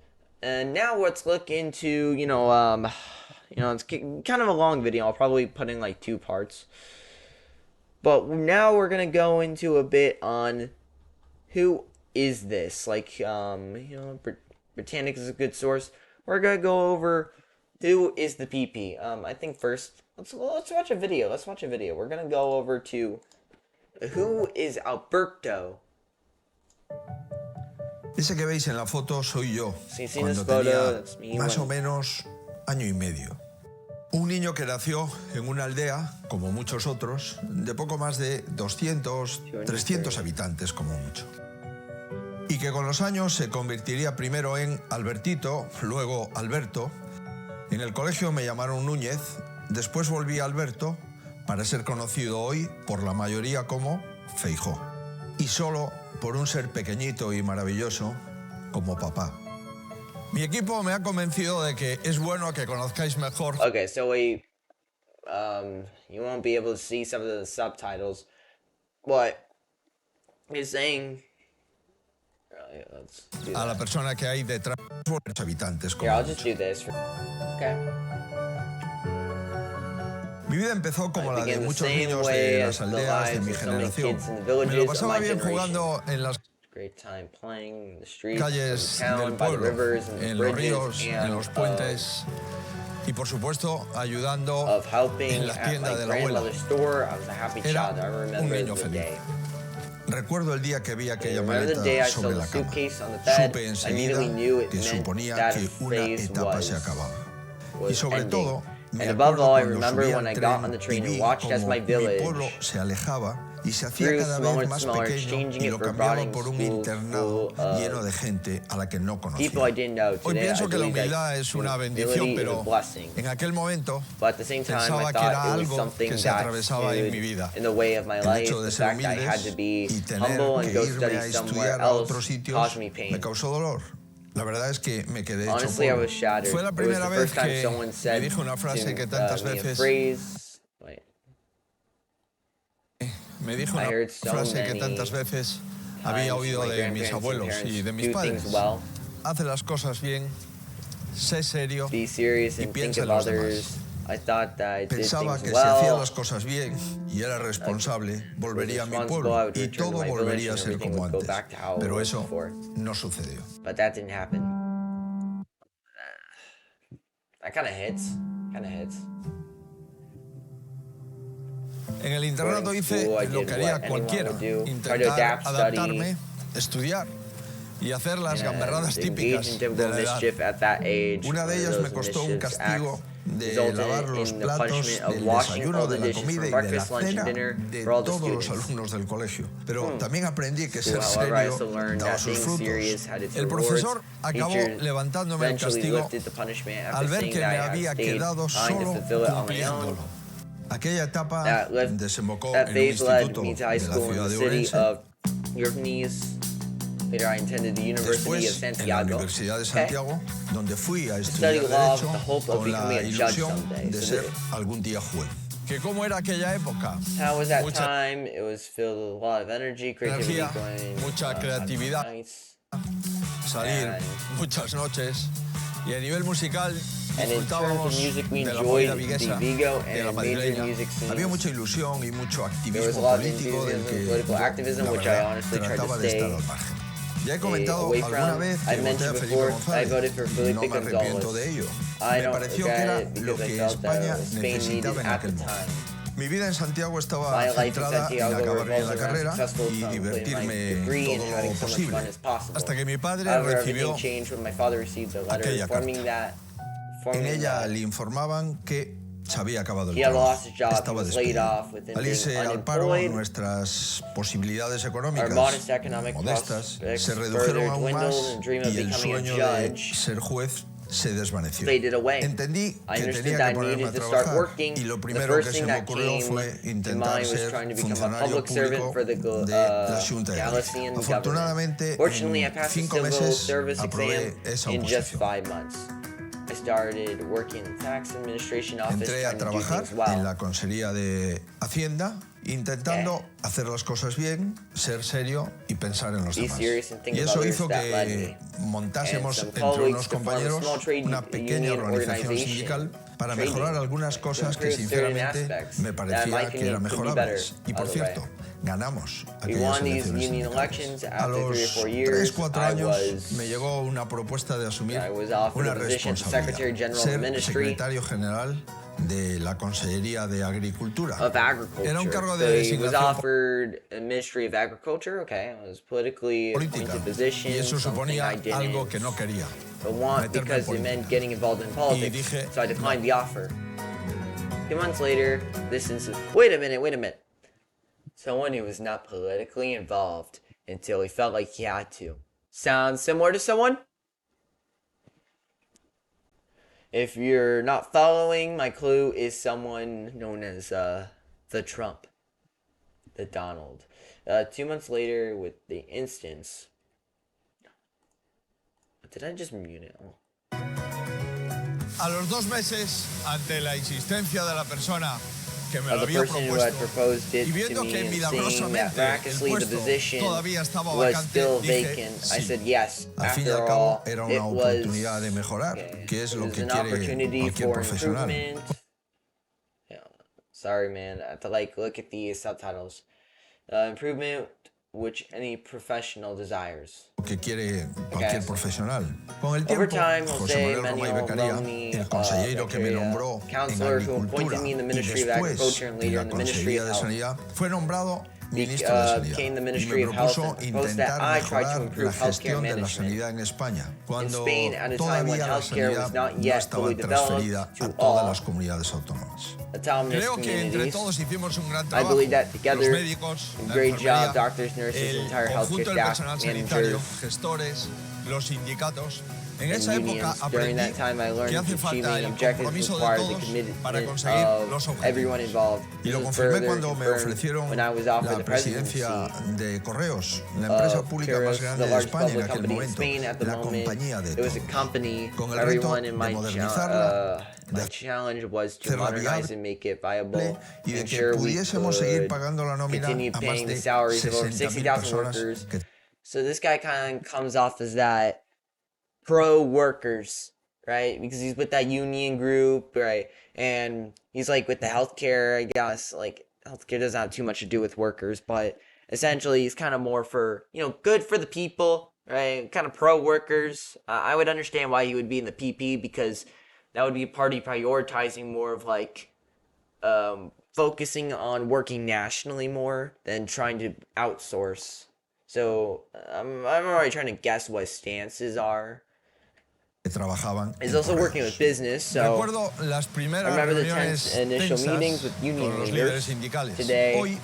And now let's look into, it's kind of a long video. I'll probably put in like 2 parts. But now we're going to go into a bit on who is this? Like, Britannica is a good source. We're going to go over who is the PP. I think first, let's watch a video. We're going to go over to who is Alberto. Ese que veis en la foto soy yo, cuando tenía más o menos año y medio. Un niño que nació en una aldea, como muchos otros, de poco más de 200, 300 habitantes como mucho. Y que con los años se convertiría primero en Albertito, luego Alberto. En el colegio me llamaron Núñez, después volví a Alberto para ser conocido hoy por la mayoría como Feijóo. Y solo por un ser pequeñito y maravilloso como papá. Mi equipo me ha convencido de que es bueno que conozcáis mejor. Okay, so you won't be able to see some of the subtitles, but he's saying, let's do a la persona que hay detrás de los habitantes. Here, I'll just do this. Okay. Mi vida empezó como la de muchos niños de las aldeas de mi generación. Me lo pasaba bien jugando en las calles del pueblo, en los ríos, en los puentes y, por supuesto, ayudando en la tienda de la abuela. Era un niño feliz. Recuerdo el día que vi aquella maleta sobre la cama. Supe enseguida que suponía que una etapa se acababa. Y sobre todo, me acuerdo cuando subí al tren y vi cómo mi pueblo se alejaba y se hacía cada vez más pequeño y lo cambiaba por un internado lleno de gente a la que no conocía. Hoy pienso que la humildad es una bendición, pero en aquel momento pensaba que era algo que se atravesaba en mi vida. El hecho de ser humildes y tener que irme a estudiar a otros sitios me causó dolor. La verdad es que me quedé hecho polvo. Fue la primera vez que me dijo una frase que tantas veces... Me dijo una frase que tantas veces había oído de mis abuelos y de mis padres. Hace las cosas bien, sé serio y piensa en los demás. Pensaba que si hacía las cosas bien y era responsable, volvería a mi pueblo y todo volvería a ser como antes. Pero eso no sucedió. That kind of hits. En el internado hice lo que haría cualquiera, intentar adaptarme, estudiar y hacer las gamberradas típicas de la edad. Una de ellas me costó un castigo de lavar los platos del desayuno, de la comida y de la cena de todos los alumnos del colegio. Pero también aprendí que ser serio daba sus frutos. El profesor acabó levantándome el castigo al ver que me había quedado solo cumpliéndolo. Aquella etapa desembocó en un instituto de la ciudad de Orense. Después, en la Universidad de Santiago, donde fui a estudiar Derecho con la ilusión de ser algún día juez. ¿Que cómo era aquella época? Mucha energía, mucha creatividad, salir muchas noches y a nivel musical disfrutábamos de la movida viguesa, de la madrileña. Había mucha ilusión y mucho activismo político del que yo, la verdad, trataba de estar al margen. Ya he comentado alguna vez que voté a Felipe González y no me arrepiento de ello. Me pareció que era lo que España necesitaba en aquel momento. Mi vida en Santiago estaba centrada en acabar bien la carrera y divertirme todo lo posible, hasta que mi padre recibió aquella carta. En ella le informaban que se había acabado el trabajo, estaba despedido. Al irse al paro, nuestras posibilidades económicas, modestas, se redujeron aún más y el sueño de ser juez se desvaneció. Entendí que tenía que ponerme a trabajar y lo primero que se me ocurrió fue intentar ser funcionario público de la Junta de Galicia. Afortunadamente, en 5 meses aprobé esa oposición. started working in the tax administration office, Entré a trying to do trabajar things well. en la Consejería de Hacienda, intentando hacer las cosas bien, ser serio y pensar en los Be demás. serious and think Y of eso others hizo that led que me. montásemos And some entre colleagues unos to form a compañeros small trade una pequeña union organización organization, sindical para trading, mejorar algunas to cosas que improve certain sinceramente aspects me that, in parecía my que opinion, eran could be mejorables. better Y por other cierto, way. ganamos We aquellas won these elecciones union sindicales. elections A after 3 or los 4 years. 3-4 años me llegó una propuesta de asumir I was offered una a position as Secretary responsabilidad, General of the ser Ministry secretario general de la Consellería de Agricultura. of Agriculture. Era un cargo de So he was designación offered a Ministry of Agriculture. Okay, it was politically política appointed position. y eso Something I suponía didn't algo que no quería. want meterme en because it política. meant getting involved in politics. dije, So I declined no. the offer. 2 months later, this incident. Wait a minute. Someone who was not politically involved until he felt like he had to. Sounds similar to someone? If you're not following, my clue is someone known as the Trump, the Donald. 2 months later, with the instance. Did I just mute it? Oh. A los 2 meses, ante la insistencia de la persona que me lo The había person who had propuesto, proposed it y to viendo me que and seeing that milagrosamente miraculously el the puesto position todavía estaba was vacante, still dije vacant, I sí. said yes. Al fin y After al cabo, all, era it una was oportunidad de mejorar, que es it lo was que an quiere opportunity cualquier for profesional. improvement. Yeah, sorry, man. I have to look at the subtitles. Improvement which any professional desires. Que quiere cualquier profesional. Con el Over tiempo, time, José José Manuel Roma y Manuel Beccaria, Romney, el consejero que me nombró en counselor who Agricultura appointed me in the y Ministry of después Agriculture and en later la in the Ministry Consejería of de Health, Sanidad, fue nombrado ministro de Sanidad became the y Ministry me of Health propuso and proposed that intentar I tried to mejorar la improve healthcare gestión de la management sanidad en España, in cuando Spain at a time when todavía la healthcare was sanidad not no yet estaba fully transferida developed to a todas all las comunidades autónomas. autonomous Creo que entre communities. todos hicimos un gran I trabajo. believe that Los together, médicos, la great enfermería, job, doctors, nurses, el entire healthcare conjunto del staff, personal sanitario, managers, gestores, los sindicatos. En and esa época unions. During aprendí that time, I que learned hace falta achieving el objectives compromiso de required the todos para commitment conseguir los of everyone objetivos. involved. Y This lo was confirmé further cuando me confirmed ofrecieron when I was offered la the presidency presidencia de Correos, la empresa pública más Keros, grande the de largest España en public aquel company in momento, Spain at the la moment. compañía de It was a todos. company. Con el reto Everyone in de my modernizarla, my challenge was to hacerla modernize and make it viable, y de que ensure we pudiésemos seguir could pagando la nómina continue a más paying the de salaries of over 60.000 60,000 personas workers. que So this guy kind of comes off as that pro workers, right? Because he's with that union group, right? And he's like with the healthcare, I guess. Like healthcare doesn't have too much to do with workers, but essentially he's kind of more for, good for the people, right? Kind of pro workers. I would understand why he would be in the PP because that would be a party prioritizing more of focusing on working nationally more than trying to outsource. So I'm already trying to guess what stances are. trabajaban He's en also Correos. working with business, so Recuerdo las primeras I remember the reuniones tense initial tensas meetings with union con los leaders. líderes sindicales. Today, Hoy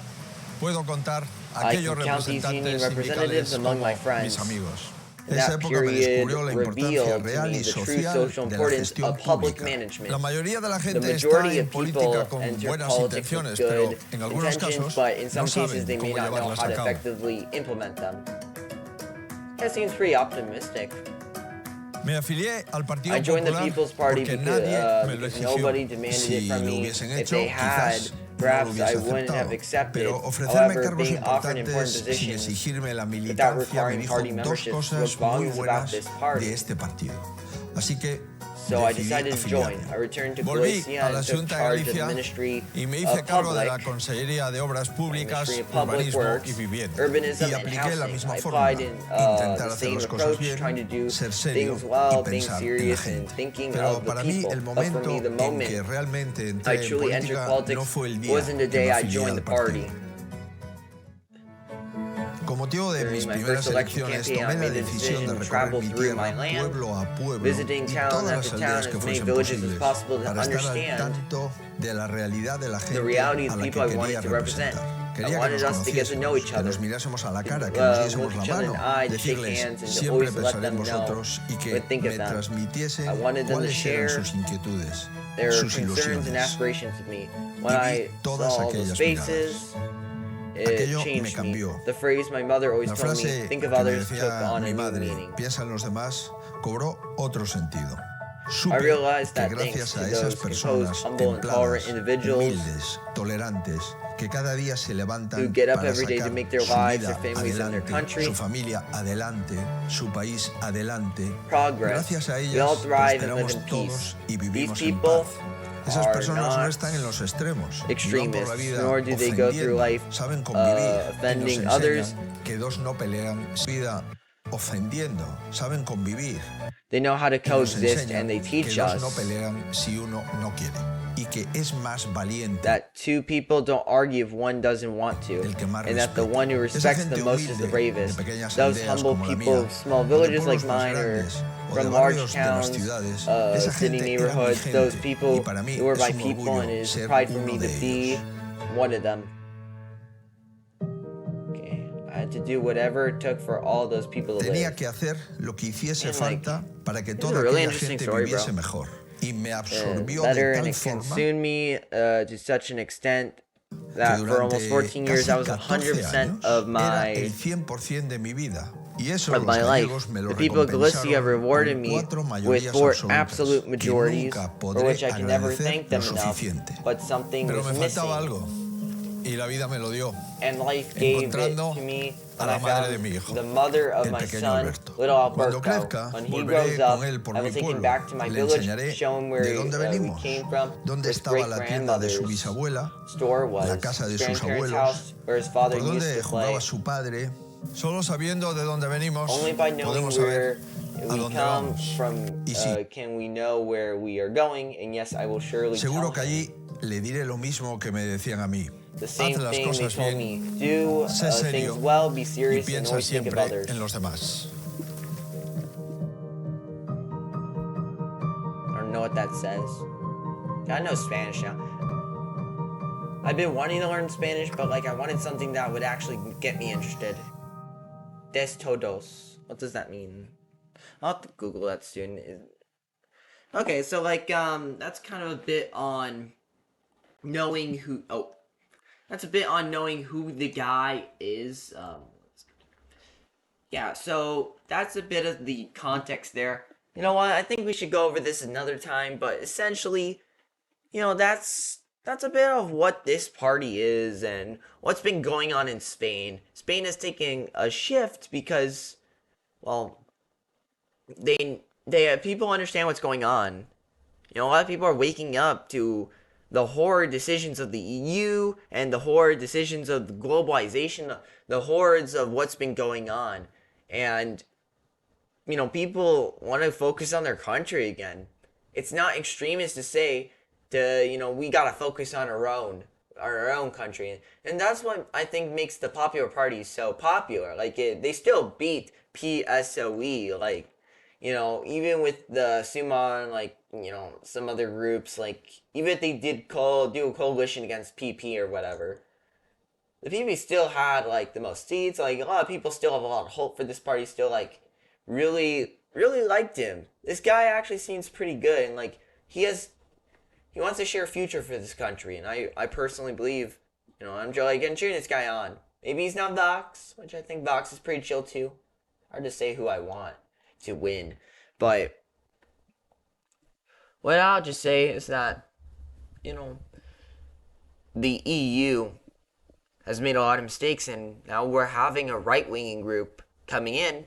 puedo contar I aquellos can count these union representantes representatives sindicales among como my friends. mis amigos. And Esa that época me period descubrió la importancia revealed to real me y the true social social de la importance gestión of public pública. management. La mayoría de la The gente está majority en of política people con enter buenas politics with intenciones, pero good en algunos intentions, casos but in some no cases saben they may cómo not know llevarlas how a to cabo. effectively implement them. That seems pretty optimistic. Me afilié al Partido I joined the Popular People's Party porque because, nadie me lo because exigió. nobody demanded Si it from lo me. hubiesen If hecho, they had, quizás no lo perhaps I hubiese wouldn't have aceptado. accepted. Pero ofrecerme However, cargos being offered important importantes sin positions exigirme la without militancia me requiring dijo party dos membership cosas spoke muy volumes about buenas this party. de este partido. Así que So I decidí decided to join. afiliarme. I returned to Volví Galicia a la and took Junta de charge of the Galicia Ministry y me hice of cargo de la Public, Consejería de Obras Públicas, Ministry of Public Urbanismo Works, y Vivienda. Urbanism, Y and apliqué la Housing. misma I fórmula, applied in intentar the hacer same las cosas approach, trying to bien, do ser serio things well, y being pensar en la serious, and gente. thinking Pero of the para mí people. el But for momento me, the en moment que realmente I entré en truly entered política politics no fue el día wasn't the que me day I afilié joined al the party. partido. Con motivo de mis During my primeras first election elecciones campaign, I tomé la made the decisión de decision to recorrer travel mi through my tierra land, pueblo a pueblo visiting y town todas las after town, aldeas as que many fuesen villages as posibles possible to para estar al understand tanto de la realidad de la gente reality of a the la que people I quería wanted to represent. representar. I Quería que wanted nos us to get to know conociésemos, each que other, nos mirásemos a la cara, que nos diésemos look la each other in mano, the eye, to shake decirles hands, and to siempre always let pensaré en them know vosotros y what que think of me them. transmitiesen I wanted them to cuáles eran share sus inquietudes, their sus concerns and ilusiones. aspirations with me. When Y I vi todas saw those aquellas faces, it Aquello me changed me. cambió. The phrase my mother always La told me, frase think of que me others, took decía on a mi new madre, meaning. piensa en los demás, cobró otro sentido. I realized that thanks to those composed, humble, and tolerant individuals que cada día se who levantan get up para every day to sacar make their su lives, their vida families, and their adelante, country su familia adelante, su país adelante. progress. Gracias a We all ellas thrive and live prosperamos in todos peace. y These vivimos en people paz. Esas are personas no not están en los extremos, no por la extremists, vida nor do they go through ofendiendo, life saben convivir y nos offending enseñan others. que dos no pelean su vida ofendiendo, saben convivir. They know how to Y nos coexist, enseñan and they que teach dos us no pelean si uno no quiere y que es más valiente that two people don't argue if one doesn't want to, el que más and that the respeta. one who Esa respects gente the most is the humilde bravest. de pequeñas Those aldeas humble como la people mía, of small o de villages like pueblos más mine, or grandes, o de from large barrios de las towns, ciudades, esa city gente era mi neighborhoods, those gente, people y para mí who are es my un people, orgullo and it is a ser pride for uno me to de be ellos. one of them. Okay, I had to do whatever it took for all those people to Tenía live. que hacer lo que hiciese And, like, falta para que this is toda a really aquella interesting gente story, viviese bro. mejor. Y me And absorbió better, de and tal it forma consumed me to such an extent que that for almost durante 14 years casi I was 14 100% años of era el my 100% de mi vida. Y eso of los my life. gallegos me lo The people of Galicia recompensaron rewarded con me 4 with mayorías 4 absolutas absolute que majorities, nunca for podré which I can never agradecer thank them lo enough, suficiente. but something Pero was me missing, faltaba algo y la vida me lo dio. and life gave it Encontrando to me a when la I madre de found mi hijo, the mother of el my pequeño son, Alberto. little Cuando Alberto. crezca, When he volveré grows up, con él por I will mi take him pueblo. back to my Le village, enseñaré show him de where dónde we venimos, came from, dónde where his estaba la tienda de su great-grandmother's bisabuela, store was, la casa de his sus grandparents' abuelos, house, where his father por used dónde to play. jugaba su padre. Solo sabiendo de dónde venimos, Only by knowing podemos where saber a we dónde come vamos. from Y sí, can we know where we are going, and yes, I will surely seguro tell que him allí le diré lo mismo que me decían a mí. the same Haz las thing they cosas told bien, me. Do sé serio things well, be y serious, and piensa always think of siempre others. en los demás. I don't know what that says. I know Spanish now. I've been wanting to learn Spanish, but like I wanted something that would actually get me interested. Des todos. What does that mean? I'll have to Google that soon. Okay, so like that's kind of a bit on knowing who. Oh, that's a bit on knowing who the guy is. Yeah, so that's a bit of the context there. You know what? I think we should go over this another time, but essentially, you know, that's a bit of what this party is and what's been going on in Spain. Spain is taking a shift because, well, they people understand what's going on. You know, a lot of people are waking up to the horrid decisions of the EU and the horrid decisions of the globalization, the horrors of what's been going on. And, you know, people want to focus on their country again. It's not extremist to say, we gotta focus on our own country. And that's what I think makes the Popular Party so popular. Like, they still beat PSOE, like, you know, even with the Suman, like, you know, some other groups, like, even if they did do a coalition against PP or whatever, the PP still had, like, the most seats. Like, a lot of people still have a lot of hope for this party, still, like, really, really liked him. This guy actually seems pretty good, and, like, he wants to share a future for this country, and I personally believe, you know, I'm cheering this guy on. Maybe he's not Vox, which I think Vox is pretty chill too. Hard to say who I want to win, but what I'll just say is that, you know, the EU has made a lot of mistakes, and now we're having a right-wing group coming in.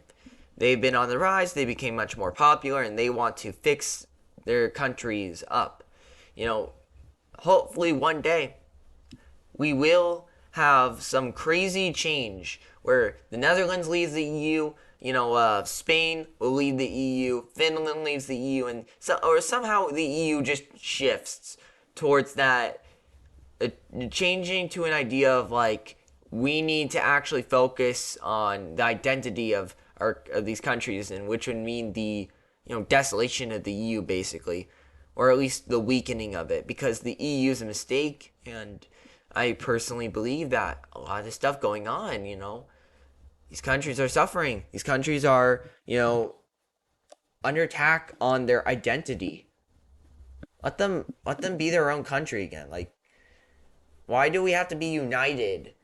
They've been on the rise, they became much more popular, and they want to fix their countries up. You know, hopefully one day we will have some crazy change where the Netherlands leaves the EU, you know, Spain will leave the EU, Finland leaves the EU, and somehow the EU just shifts towards that, changing to an idea of like, we need to actually focus on the identity of these countries, and which would mean the, you know, desolation of the EU basically, or at least the weakening of it, because the EU is a mistake, and I personally believe that a lot of the stuff going on, you know, these countries are suffering. These countries are, you know, under attack on their identity. Let them be their own country again. Like, why do we have to be united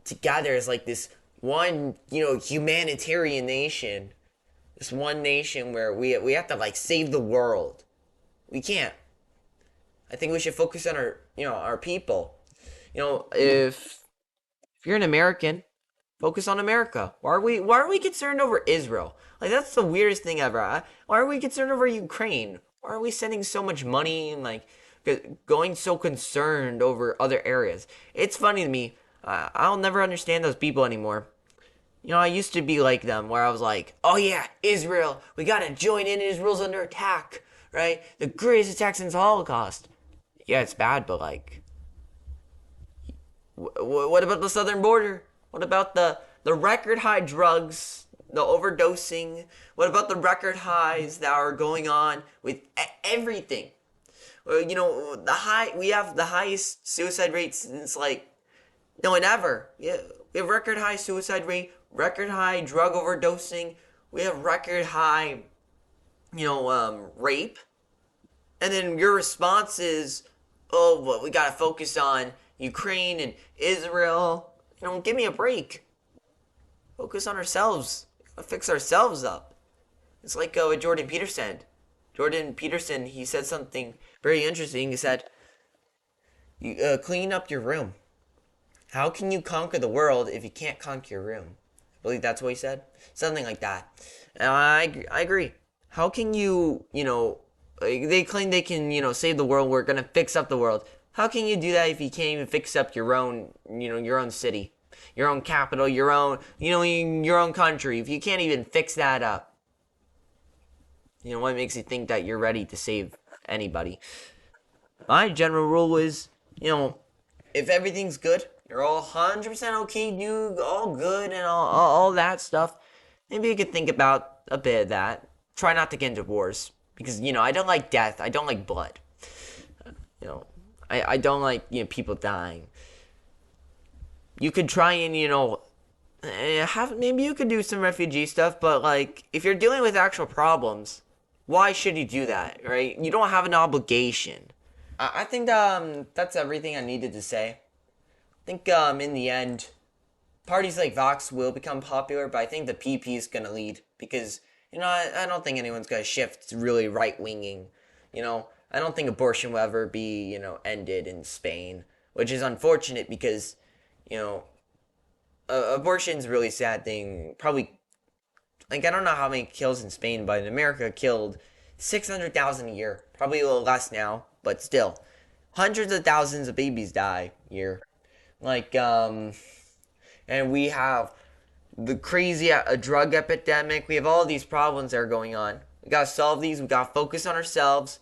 together as like this one, you know, humanitarian nation? this one nation where we have to like save the world. We can't. I think we should focus on our people. If you're an American, focus on America. Why are we concerned over Israel? Like, that's the weirdest thing ever. Why are we concerned over Ukraine? Why are we sending so much money and like going so concerned over other areas? It's funny to me. I'll never understand those people anymore. I used to be like them, where I was like, oh yeah, Israel, we gotta join in. Israel's under attack, right? The greatest attack since the Holocaust. Yeah, it's bad, but like, what about the southern border? What about the record high drugs, the overdosing? What about the record highs that are going on with everything? We have the highest suicide rates since like no one ever. Yeah, we have record high suicide rate, record high drug overdosing. We have record high, rape. And then your response is, oh, well, we gotta focus on Ukraine and Israel. Give me a break. Focus on ourselves. Fix ourselves up. It's like what Jordan Peterson. Jordan Peterson, he said something very interesting. He said, "You clean up your room. How can you conquer the world if you can't conquer your room?" I believe that's what he said. Something like that. And I agree. How can you, they claim they can, save the world. We're gonna fix up the world. How can you do that if you can't even fix up your own, your own city, your own capital, your own, your own country? If you can't even fix that up, what makes you think that you're ready to save anybody? My general rule is, if everything's good, you're all 100% okay, you all good and all that stuff, maybe you could think about a bit of that. Try not to get into wars, because, I don't like death. I don't like blood. I don't like, people dying. You could try and, maybe you could do some refugee stuff, but, like, if you're dealing with actual problems, why should you do that, right? You don't have an obligation. I think that's everything I needed to say. I think in the end, parties like Vox will become popular, but I think the PP is going to lead, because, I don't think anyone's going to shift to really right-winging. I don't think abortion will ever be, ended in Spain, which is unfortunate because, abortion's a really sad thing. Probably, like, I don't know how many kills in Spain, but in America killed 600,000 a year. Probably a little less now, but still. Hundreds of thousands of babies die a year. Like, and we have the crazy drug epidemic. We have all these problems that are going on. We gotta solve these. We gotta focus on ourselves.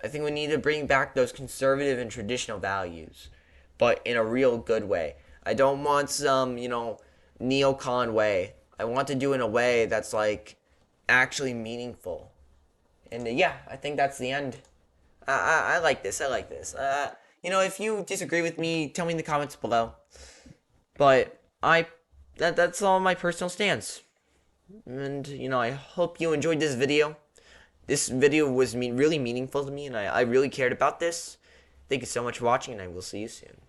I think we need to bring back those conservative and traditional values, but in a real good way. I don't want some, neocon way. I want to do it in a way that's, like, actually meaningful. And, I think that's the end. I like this. I like this. If you disagree with me, tell me in the comments below. But that's all my personal stance. And, I hope you enjoyed this video. This video was really meaningful to me, and I really cared about this. Thank you so much for watching, and I will see you soon.